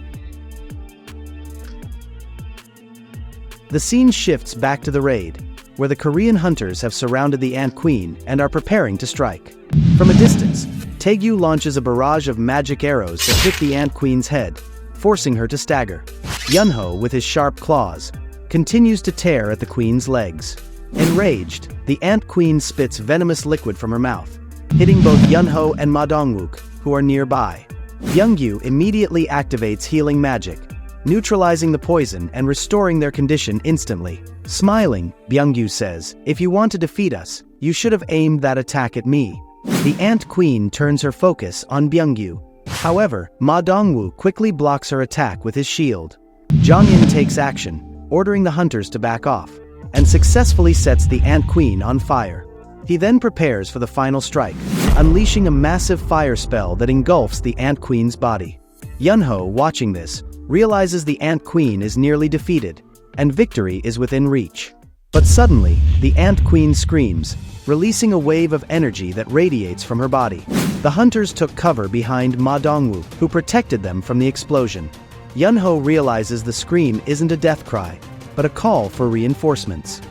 The scene shifts back to the raid, where the Korean hunters have surrounded the Ant Queen and are preparing to strike. From a distance, Taegyu launches a barrage of magic arrows that hit the Ant Queen's head, forcing her to stagger. Yunho, with his sharp claws, continues to tear at the Queen's legs. Enraged, the Ant Queen spits venomous liquid from her mouth, hitting both Yunho and Ma Dongwook, who are nearby. Byung-yu immediately activates healing magic, neutralizing the poison and restoring their condition instantly. Smiling, Byung-yu says, "If you want to defeat us, you should have aimed that attack at me." The Ant Queen turns her focus on Byung-yu. However, Ma Dongwoo quickly blocks her attack with his shield. Jong-in takes action, ordering the hunters to back off, and successfully sets the Ant Queen on fire. He then prepares for the final strike, unleashing a massive fire spell that engulfs the Ant Queen's body. Yunho, watching this, realizes the Ant Queen is nearly defeated, and victory is within reach. But suddenly, the Ant Queen screams, releasing a wave of energy that radiates from her body. The hunters took cover behind Ma Dongwoo, who protected them from the explosion. Yunho realizes the scream isn't a death cry, but a call for reinforcements.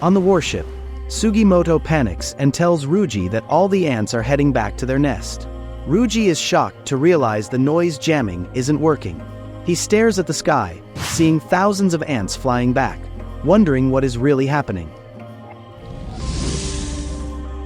On the warship, Sugimoto panics and tells Ruji that all the ants are heading back to their nest. Ruji is shocked to realize the noise jamming isn't working. He stares at the sky, seeing thousands of ants flying back, wondering what is really happening.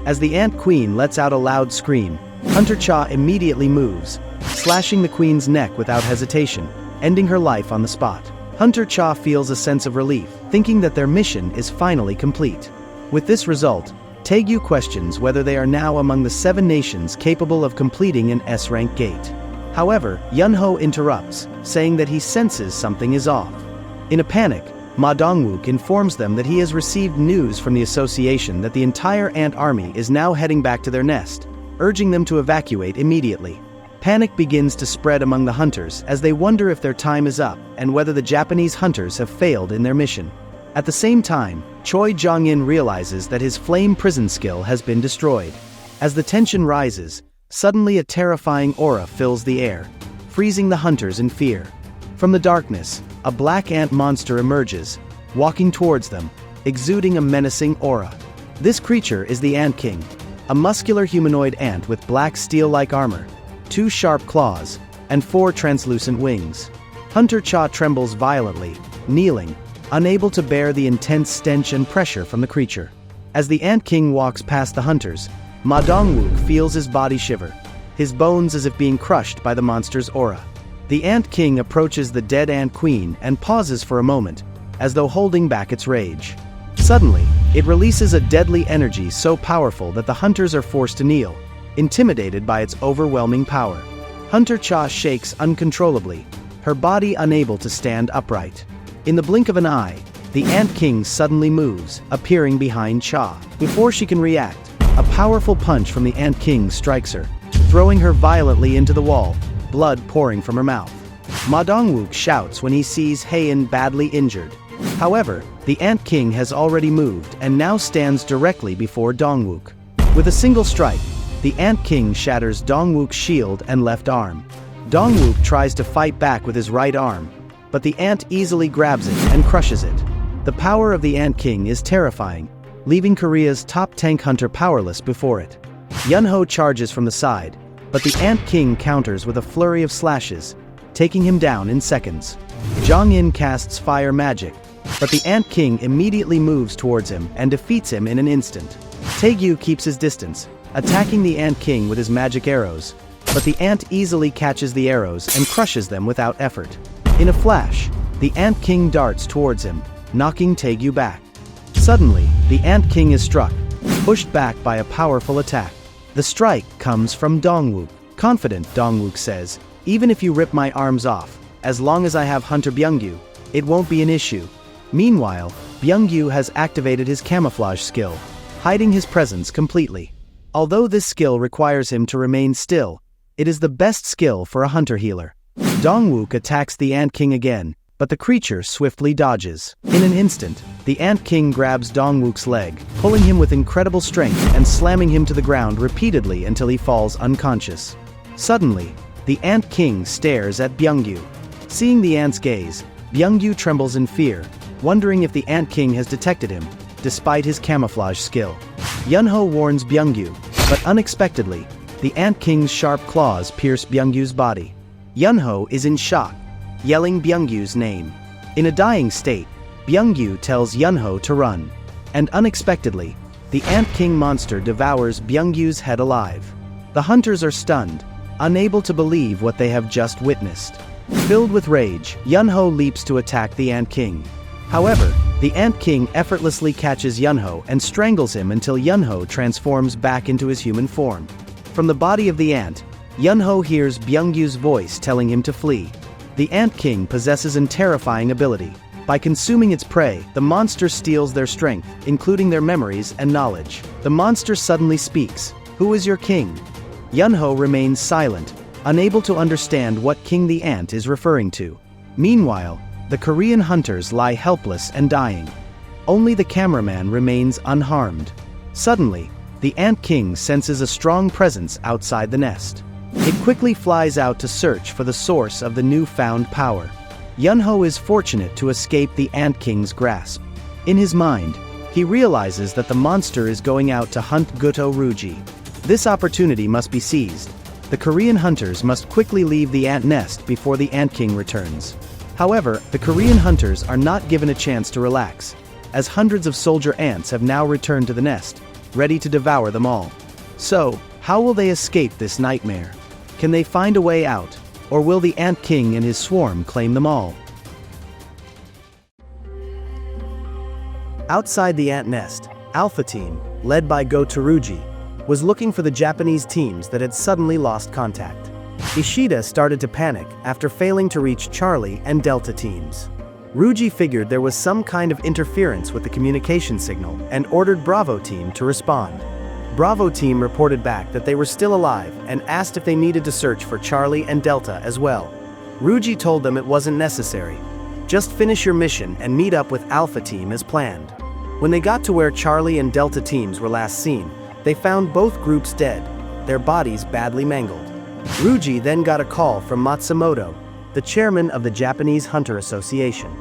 As the Ant Queen lets out a loud scream, Hunter Cha immediately moves, slashing the Queen's neck without hesitation, ending her life on the spot. Hunter Cha feels a sense of relief, thinking that their mission is finally complete. With this result, Taegyu questions whether they are now among the 7 nations capable of completing an S-rank gate. However, Yunho interrupts, saying that he senses something is off. In a panic, Ma Dongwook informs them that he has received news from the association that the entire ant army is now heading back to their nest, urging them to evacuate immediately. Panic begins to spread among the hunters as they wonder if their time is up and whether the Japanese hunters have failed in their mission. At the same time, Choi Jong-in realizes that his flame prison skill has been destroyed. As the tension rises, suddenly a terrifying aura fills the air, freezing the hunters in fear. From the darkness, a black ant monster emerges, walking towards them, exuding a menacing aura. This creature is the Ant King, a muscular humanoid ant with black steel-like armor, 2 sharp claws, and 4 translucent wings. Hunter Cha trembles violently, kneeling, unable to bear the intense stench and pressure from the creature. As the Ant King walks past the hunters, Ma Dongwook feels his body shiver, his bones as if being crushed by the monster's aura. The Ant King approaches the dead Ant Queen and pauses for a moment, as though holding back its rage. Suddenly, it releases a deadly energy so powerful that the hunters are forced to kneel, intimidated by its overwhelming power. Hunter Cha shakes uncontrollably, her body unable to stand upright. In the blink of an eye, the Ant King suddenly moves, appearing behind Cha. Before she can react, a powerful punch from the Ant King strikes her, throwing her violently into the wall, blood pouring from her mouth. Ma Dongwook shouts when he sees Haein badly injured. However, the Ant King has already moved and now stands directly before Dongwook. With a single strike, the Ant King shatters Dongwook's shield and left arm. Dongwook tries to fight back with his right arm, but the ant easily grabs it and crushes it. The power of the Ant King is terrifying, leaving Korea's top tank hunter powerless before it. Yunho charges from the side, but the Ant King counters with a flurry of slashes, taking him down in seconds. Jong-in casts fire magic, but the Ant King immediately moves towards him and defeats him in an instant. Taegyu keeps his distance, attacking the Ant King with his magic arrows, but the ant easily catches the arrows and crushes them without effort. In a flash, the Ant King darts towards him, knocking Taegyu back. Suddenly, the Ant King is struck, pushed back by a powerful attack. The strike comes from Dongwook. Confident, Dongwook says, "Even if you rip my arms off, as long as I have Hunter Byungyu, it won't be an issue." Meanwhile, Byungyu has activated his camouflage skill, hiding his presence completely. Although this skill requires him to remain still, it is the best skill for a hunter healer. Dongwook attacks the Ant King again, but the creature swiftly dodges. In an instant, the Ant King grabs Dongwook's leg, pulling him with incredible strength and slamming him to the ground repeatedly until he falls unconscious. Suddenly, the Ant King stares at Byungyu. Seeing the ant's gaze, Byungyu trembles in fear, wondering if the Ant King has detected him, despite his camouflage skill. Yunho warns Byungyu, but unexpectedly, the Ant King's sharp claws pierce Byungyu's body. Yunho is in shock, yelling Byungyu's name. In a dying state, Byungyu tells Yunho to run, and unexpectedly, the Ant King monster devours Byungyu's head alive. The hunters are stunned, unable to believe what they have just witnessed. Filled with rage, Yunho leaps to attack the Ant King. However, the Ant King effortlessly catches Yunho and strangles him until Yunho transforms back into his human form. From the body of the ant, Yunho hears Byungyu's voice telling him to flee. The Ant King possesses a terrifying ability. By consuming its prey, the monster steals their strength, including their memories and knowledge. The monster suddenly speaks, "Who is your king?" Yunho remains silent, unable to understand what king the ant is referring to. Meanwhile, the Korean hunters lie helpless and dying. Only the cameraman remains unharmed. Suddenly, the Ant King senses a strong presence outside the nest. It quickly flies out to search for the source of the newfound power. Yunho is fortunate to escape the Ant King's grasp. In his mind, he realizes that the monster is going out to hunt Guto Ruji. This opportunity must be seized. The Korean hunters must quickly leave the ant nest before the Ant King returns. However, the Korean hunters are not given a chance to relax, as hundreds of soldier ants have now returned to the nest, ready to devour them all. So, how will they escape this nightmare? Can they find a way out, or will the Ant King and his swarm claim them all? Outside the ant nest, Alpha Team, led by Go Teruji, was looking for the Japanese teams that had suddenly lost contact. Ishida started to panic after failing to reach Charlie and Delta teams. Ruji figured there was some kind of interference with the communication signal and ordered Bravo Team to respond. Bravo Team reported back that they were still alive and asked if they needed to search for Charlie and Delta as well. Ruji told them it wasn't necessary. Just finish your mission and meet up with Alpha Team as planned. When they got to where Charlie and Delta teams were last seen, they found both groups dead, their bodies badly mangled. Ruji then got a call from Matsumoto, the chairman of the Japanese Hunter Association.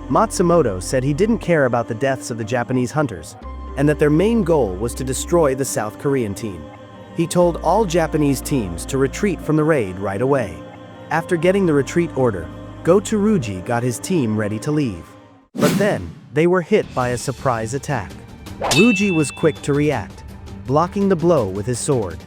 Matsumoto said he didn't care about the deaths of the Japanese hunters, and that their main goal was to destroy the South Korean team. He told all Japanese teams to retreat from the raid right away. After getting the retreat order, Go Teruji got his team ready to leave. But then, they were hit by a surprise attack. Ruji was quick to react, blocking the blow with his sword.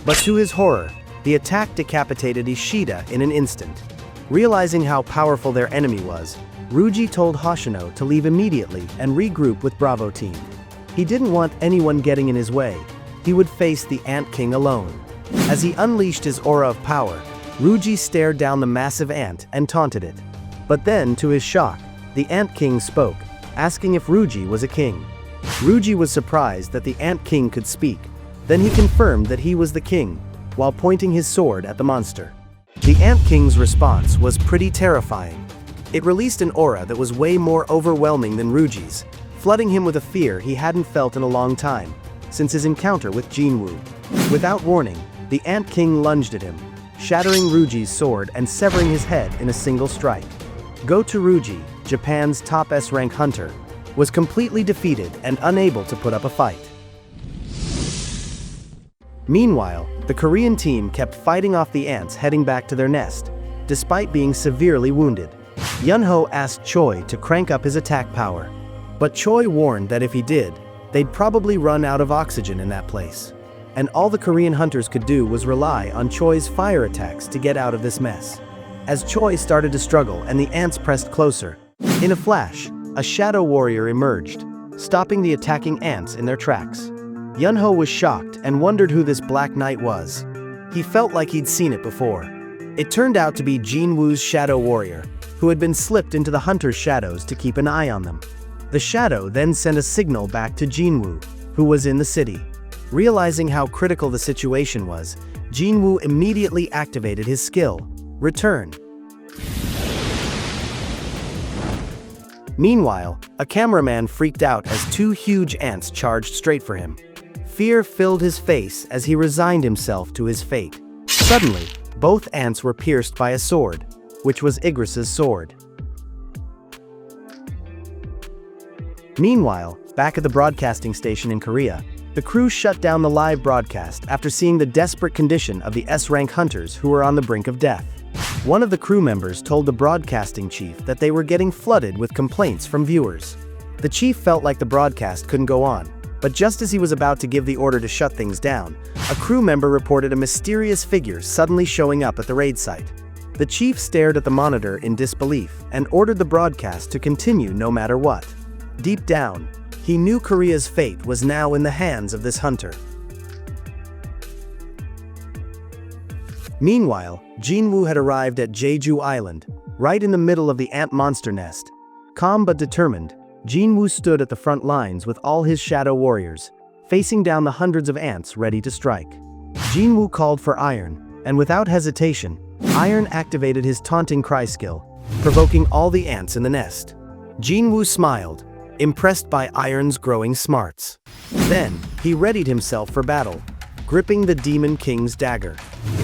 But to his horror, the attack decapitated Ishida in an instant. Realizing how powerful their enemy was, Ruji told Hoshino to leave immediately and regroup with Bravo Team. He didn't want anyone getting in his way. He would face the Ant King alone. As he unleashed his aura of power, Ruji stared down the massive ant and taunted it. But then, to his shock, the Ant King spoke, asking if Ruji was a king. Ruji was surprised that the Ant King could speak. Then he confirmed that he was the king, while pointing his sword at the monster. The Ant King's response was pretty terrifying. It released an aura that was way more overwhelming than Ruji's, flooding him with a fear he hadn't felt in a long time, since his encounter with Jinwoo. Without warning, the Ant King lunged at him, shattering Ruji's sword and severing his head in a single strike. Go-To-Ruji, Japan's top S-rank hunter, was completely defeated and unable to put up a fight. Meanwhile, the Korean team kept fighting off the ants heading back to their nest, despite being severely wounded. Yunho asked Choi to crank up his attack power, but Choi warned that if he did, they'd probably run out of oxygen in that place. And all the Korean hunters could do was rely on Choi's fire attacks to get out of this mess. As Choi started to struggle and the ants pressed closer, in a flash, a shadow warrior emerged, stopping the attacking ants in their tracks. Yunho was shocked and wondered who this Black Knight was. He felt like he'd seen it before. It turned out to be Jinwoo's shadow warrior, who had been slipped into the hunter's shadows to keep an eye on them. The shadow then sent a signal back to Jinwoo, who was in the city. Realizing how critical the situation was, Jinwoo immediately activated his skill, Return. Meanwhile, a cameraman freaked out as two huge ants charged straight for him. Fear filled his face as he resigned himself to his fate. Suddenly, both ants were pierced by a sword, which was Igris's sword. Meanwhile, back at the broadcasting station in Korea, the crew shut down the live broadcast after seeing the desperate condition of the S-rank hunters who were on the brink of death. One of the crew members told the broadcasting chief that they were getting flooded with complaints from viewers. The chief felt like the broadcast couldn't go on, but just as he was about to give the order to shut things down, a crew member reported a mysterious figure suddenly showing up at the raid site. The chief stared at the monitor in disbelief and ordered the broadcast to continue no matter what. Deep down, he knew Korea's fate was now in the hands of this hunter. Meanwhile, Jinwoo had arrived at Jeju Island, right in the middle of the ant monster nest. Calm but determined, Jinwoo stood at the front lines with all his shadow warriors, facing down the hundreds of ants ready to strike. Jinwoo called for Iron, and without hesitation, Iron activated his taunting cry skill, provoking all the ants in the nest. Jinwoo smiled, impressed by Iron's growing smarts. Then, he readied himself for battle, gripping the Demon King's dagger.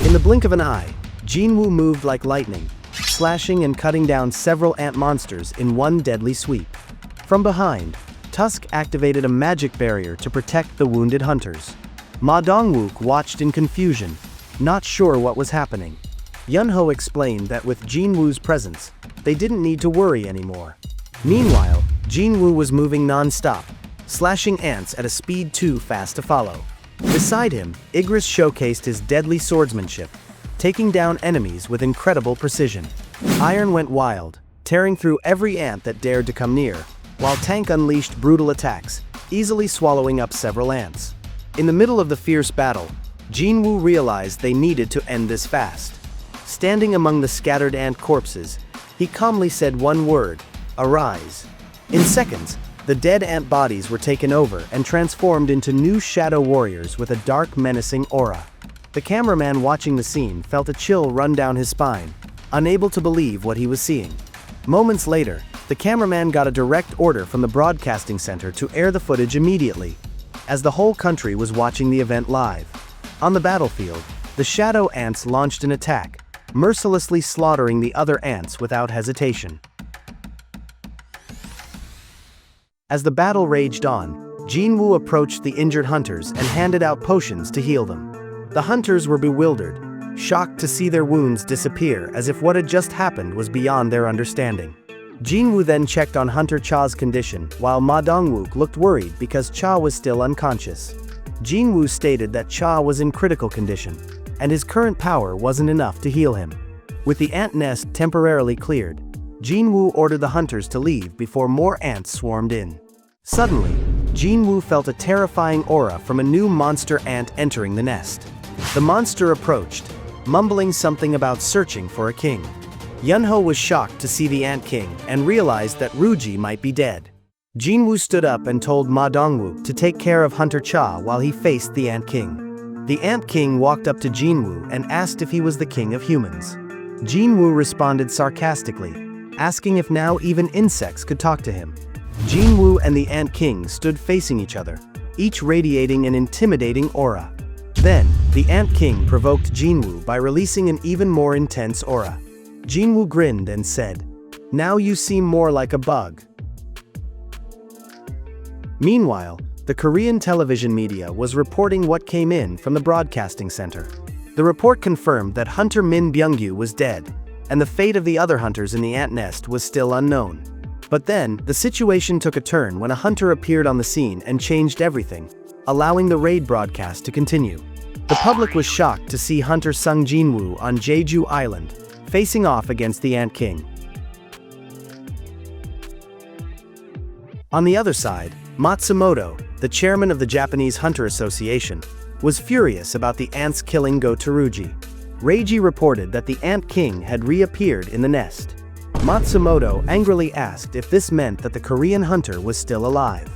In the blink of an eye, Jinwoo moved like lightning, slashing and cutting down several ant monsters in one deadly sweep. From behind, Tusk activated a magic barrier to protect the wounded hunters. Ma Dongwook watched in confusion, not sure what was happening. Yunho explained that with Jinwoo's presence, they didn't need to worry anymore. Meanwhile, Jinwoo was moving non-stop, slashing ants at a speed too fast to follow. Beside him, Igris showcased his deadly swordsmanship, taking down enemies with incredible precision. Iron went wild, tearing through every ant that dared to come near, while Tank unleashed brutal attacks, easily swallowing up several ants. In the middle of the fierce battle, Jinwoo realized they needed to end this fast. Standing among the scattered ant corpses, he calmly said one word, "Arise." In seconds, the dead ant bodies were taken over and transformed into new shadow warriors with a dark, menacing aura. The cameraman watching the scene felt a chill run down his spine, unable to believe what he was seeing. Moments later, the cameraman got a direct order from the broadcasting center to air the footage immediately, as the whole country was watching the event live. On the battlefield, the shadow ants launched an attack, mercilessly slaughtering the other ants without hesitation. As the battle raged on, Jinwoo approached the injured hunters and handed out potions to heal them. The hunters were bewildered, shocked to see their wounds disappear as if what had just happened was beyond their understanding. Jinwoo then checked on Hunter Cha's condition, while Ma Dongwook looked worried because Cha was still unconscious. Jinwoo stated that Cha was in critical condition, and his current power wasn't enough to heal him. With the ant nest temporarily cleared, Jinwoo ordered the hunters to leave before more ants swarmed in. Suddenly, Jinwoo felt a terrifying aura from a new monster ant entering the nest. The monster approached, mumbling something about searching for a king. Yunho was shocked to see the Ant King and realized that Ruji might be dead. Jinwoo stood up and told Ma Dongwook to take care of Hunter Cha while he faced the Ant King. The Ant King walked up to Jinwoo and asked if he was the king of humans. Jinwoo responded sarcastically, asking if now even insects could talk to him. Jinwoo and the Ant King stood facing each other, each radiating an intimidating aura. Then, the Ant King provoked Jinwoo by releasing an even more intense aura. Jinwoo grinned and said, "Now you seem more like a bug." Meanwhile, the Korean television media was reporting what came in from the broadcasting center. The report confirmed that hunter Min Byung-gyu was dead, and the fate of the other hunters in the ant nest was still unknown. But then, the situation took a turn when a hunter appeared on the scene and changed everything, allowing the raid broadcast to continue. The public was shocked to see hunter Sung Jinwoo on Jeju Island, facing off against the Ant King. On the other side, Matsumoto, the chairman of the Japanese Hunter Association, was furious about the ants killing Go Teruji. Reiji reported that the Ant King had reappeared in the nest. Matsumoto angrily asked if this meant that the Korean hunter was still alive.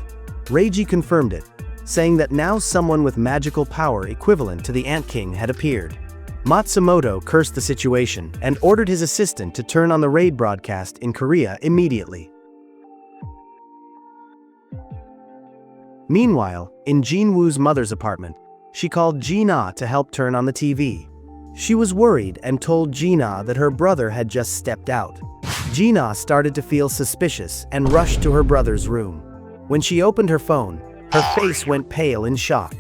Reiji confirmed it, saying that now someone with magical power equivalent to the Ant King had appeared. Matsumoto cursed the situation and ordered his assistant to turn on the raid broadcast in Korea immediately. Meanwhile, in Jinwoo's mother's apartment, she called Jin-ah to help turn on the TV. She was worried and told Jin-ah that her brother had just stepped out. Jin-ah started to feel suspicious and rushed to her brother's room. When she opened her phone, her face went pale in shock.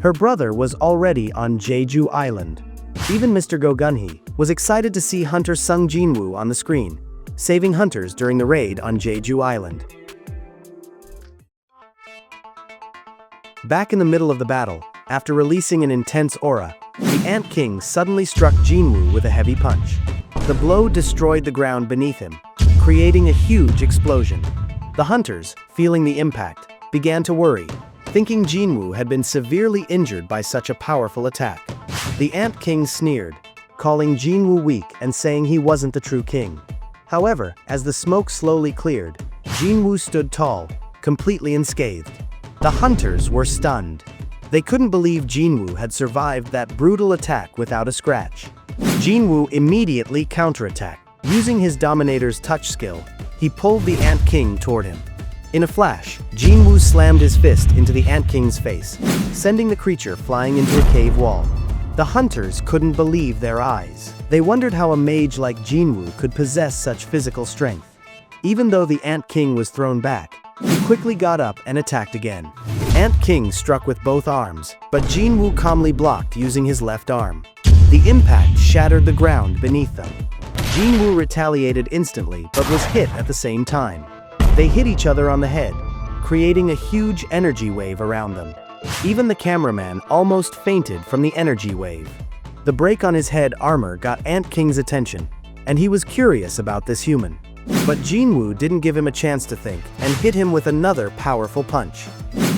Her brother was already on Jeju Island. Even Mr. Go Gunhee was excited to see hunter Sung Jinwoo on the screen, saving hunters during the raid on Jeju Island. Back in the middle of the battle, after releasing an intense aura, the Ant King suddenly struck Jinwoo with a heavy punch. The blow destroyed the ground beneath him, creating a huge explosion. The hunters, feeling the impact, began to worry, thinking Jinwoo had been severely injured by such a powerful attack. The Ant King sneered, calling Jinwoo weak and saying he wasn't the true king. However, as the smoke slowly cleared, Jinwoo stood tall, completely unscathed. The hunters were stunned. They couldn't believe Jinwoo had survived that brutal attack without a scratch. Jinwoo immediately counterattacked. Using his Dominator's touch skill, he pulled the Ant King toward him. In a flash, Jinwoo slammed his fist into the Ant King's face, sending the creature flying into a cave wall. The hunters couldn't believe their eyes. They wondered how a mage like Jinwoo could possess such physical strength. Even though the Ant King was thrown back, he quickly got up and attacked again. Ant King struck with both arms, but Jinwoo calmly blocked using his left arm. The impact shattered the ground beneath them. Jinwoo retaliated instantly but was hit at the same time. They hit each other on the head, creating a huge energy wave around them. Even the cameraman almost fainted from the energy wave. The break on his head armor got Ant King's attention, and he was curious about this human. But Jinwoo didn't give him a chance to think and hit him with another powerful punch.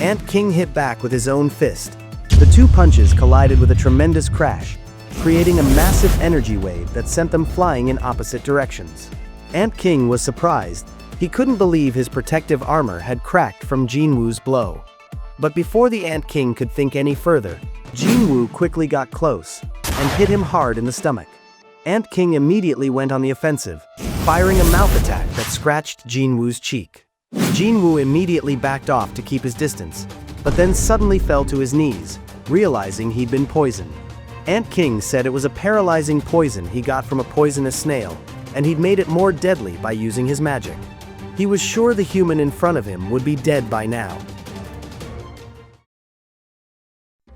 Ant King hit back with his own fist. The two punches collided with a tremendous crash, creating a massive energy wave that sent them flying in opposite directions. Ant King was surprised. He couldn't believe his protective armor had cracked from Jinwoo's blow. But before the Ant King could think any further, Jinwoo quickly got close and hit him hard in the stomach. Ant King immediately went on the offensive, firing a mouth attack that scratched Jinwoo's cheek. Jinwoo immediately backed off to keep his distance, but then suddenly fell to his knees, realizing he'd been poisoned. Ant King said it was a paralyzing poison he got from a poisonous snail, and he'd made it more deadly by using his magic. He was sure the human in front of him would be dead by now.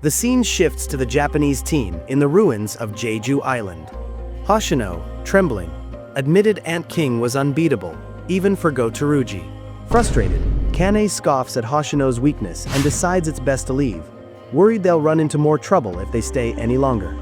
The scene shifts to the Japanese team in the ruins of Jeju Island. Hoshino, trembling, admitted Ant King was unbeatable, even for Go Teruji. Frustrated, Kane scoffs at Hoshino's weakness and decides it's best to leave, worried they'll run into more trouble if they stay any longer.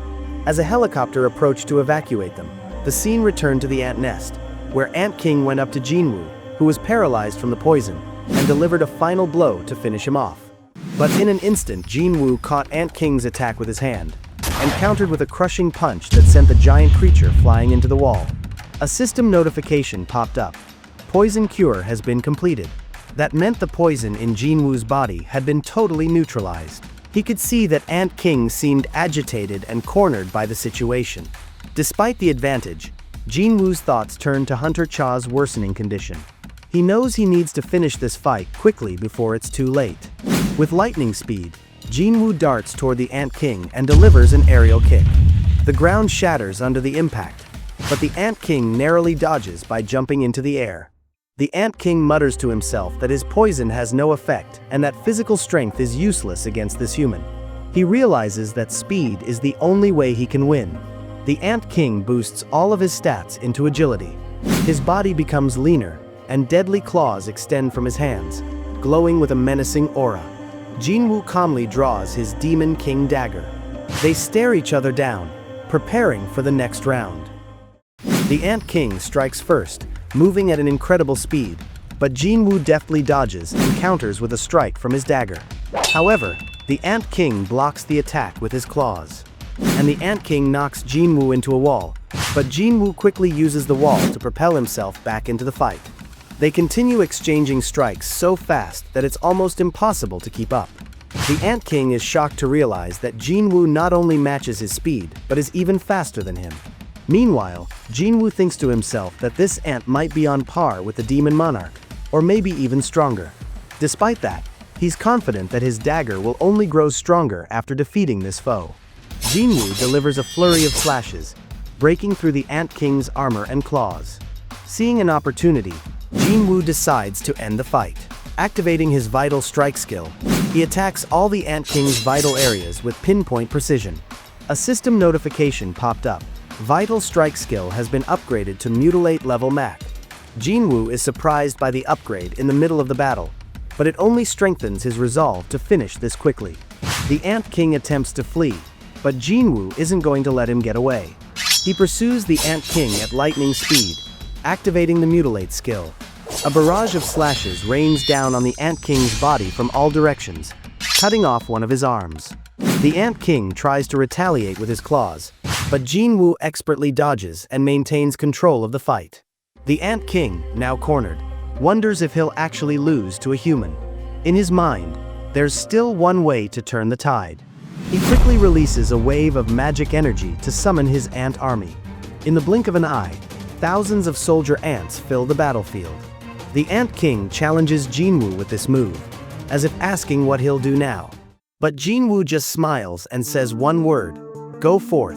As a helicopter approached to evacuate them, the scene returned to the ant nest, where Ant King went up to Jinwoo, who was paralyzed from the poison, and delivered a final blow to finish him off. But in an instant, Jinwoo caught Ant King's attack with his hand, and countered with a crushing punch that sent the giant creature flying into the wall. A system notification popped up. Poison cure has been completed. That meant the poison in Jinwoo's body had been totally neutralized. He could see that Ant King seemed agitated and cornered by the situation. Despite the advantage, Jinwoo's thoughts turned to Hunter Cha's worsening condition. He knows he needs to finish this fight quickly before it's too late. With lightning speed, Jinwoo darts toward the Ant King and delivers an aerial kick. The ground shatters under the impact, but the Ant King narrowly dodges by jumping into the air. The Ant King mutters to himself that his poison has no effect and that physical strength is useless against this human. He realizes that speed is the only way he can win. The Ant King boosts all of his stats into agility. His body becomes leaner, and deadly claws extend from his hands, glowing with a menacing aura. Jinwoo calmly draws his Demon King dagger. They stare each other down, preparing for the next round. The Ant King strikes first, moving at an incredible speed, but Jinwoo deftly dodges and counters with a strike from his dagger. However, the Ant King blocks the attack with his claws, and the Ant King knocks Jinwoo into a wall, but Jinwoo quickly uses the wall to propel himself back into the fight. They continue exchanging strikes so fast that it's almost impossible to keep up. The Ant King is shocked to realize that Jinwoo not only matches his speed, but is even faster than him. Meanwhile, Jinwoo thinks to himself that this ant might be on par with the Demon Monarch, or maybe even stronger. Despite that, he's confident that his dagger will only grow stronger after defeating this foe. Jinwoo delivers a flurry of slashes, breaking through the Ant King's armor and claws. Seeing an opportunity, Jinwoo decides to end the fight. Activating his Vital Strike skill, he attacks all the Ant King's vital areas with pinpoint precision. A system notification popped up. Vital Strike skill has been upgraded to Mutilate level max. Jinwoo is surprised by the upgrade in the middle of the battle, but it only strengthens his resolve to finish this quickly. The Ant King attempts to flee, but Jinwoo isn't going to let him get away. He pursues the Ant King at lightning speed, activating the Mutilate skill. A barrage of slashes rains down on the Ant King's body from all directions, cutting off one of his arms. The Ant King tries to retaliate with his claws, but Jinwoo expertly dodges and maintains control of the fight. The Ant King, now cornered, wonders if he'll actually lose to a human. In his mind, there's still one way to turn the tide. He quickly releases a wave of magic energy to summon his ant army. In the blink of an eye, thousands of soldier ants fill the battlefield. The Ant King challenges Jinwoo with this move, as if asking what he'll do now. But Jinwoo just smiles and says one word: "Go forth."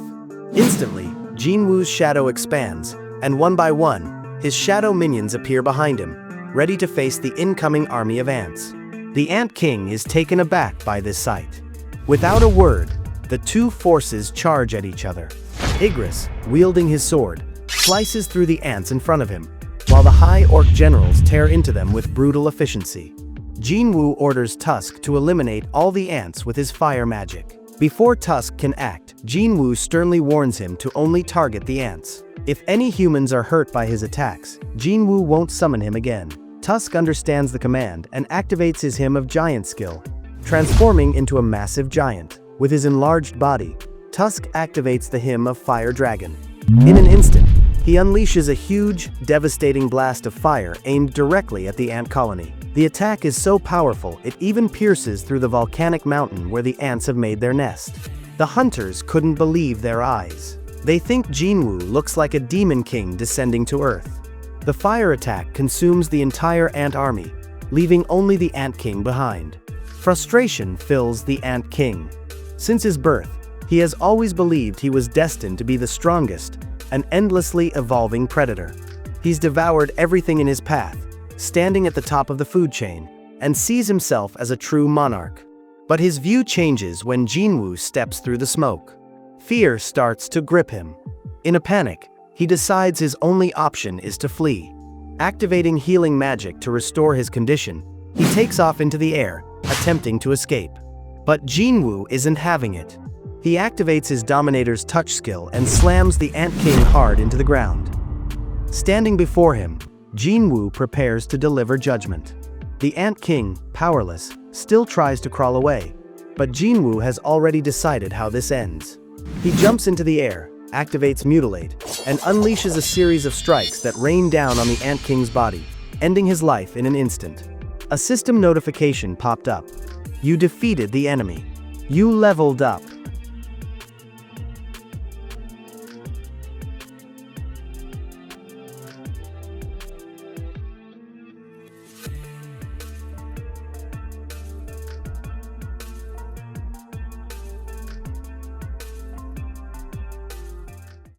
Instantly, Jinwoo's shadow expands, and one by one, his shadow minions appear behind him, ready to face the incoming army of ants. The Ant King is taken aback by this sight. Without a word, the two forces charge at each other. Igris, wielding his sword, slices through the ants in front of him, while the High Orc generals tear into them with brutal efficiency. Jinwoo orders Tusk to eliminate all the ants with his fire magic. Before Tusk can act, Jinwoo sternly warns him to only target the ants. If any humans are hurt by his attacks, Jinwoo won't summon him again. Tusk understands the command and activates his Hymn of Giant skill, transforming into a massive giant. With his enlarged body, Tusk activates the Hymn of Fire Dragon. In an instant, he unleashes a huge, devastating blast of fire aimed directly at the ant colony. The attack is so powerful it even pierces through the volcanic mountain where the ants have made their nest. The hunters couldn't believe their eyes. They think Jinwoo looks like a demon king descending to Earth. The fire attack consumes the entire ant army, leaving only the Ant King behind. Frustration fills the Ant King. Since his birth, he has always believed he was destined to be the strongest, an endlessly evolving predator. He's devoured everything in his path, standing at the top of the food chain, and sees himself as a true monarch. But his view changes when Jinwoo steps through the smoke. Fear starts to grip him. In a panic, he decides his only option is to flee. Activating healing magic to restore his condition, he takes off into the air, attempting to escape. But Jinwoo isn't having it. He activates his Dominator's touch skill and slams the Ant King hard into the ground. Standing before him, Jinwoo prepares to deliver judgment. The Ant King, powerless, still tries to crawl away, but Jinwoo has already decided how this ends. He jumps into the air, activates Mutilate, and unleashes a series of strikes that rain down on the Ant King's body, ending his life in an instant. A system notification popped up. You defeated the enemy. You leveled up.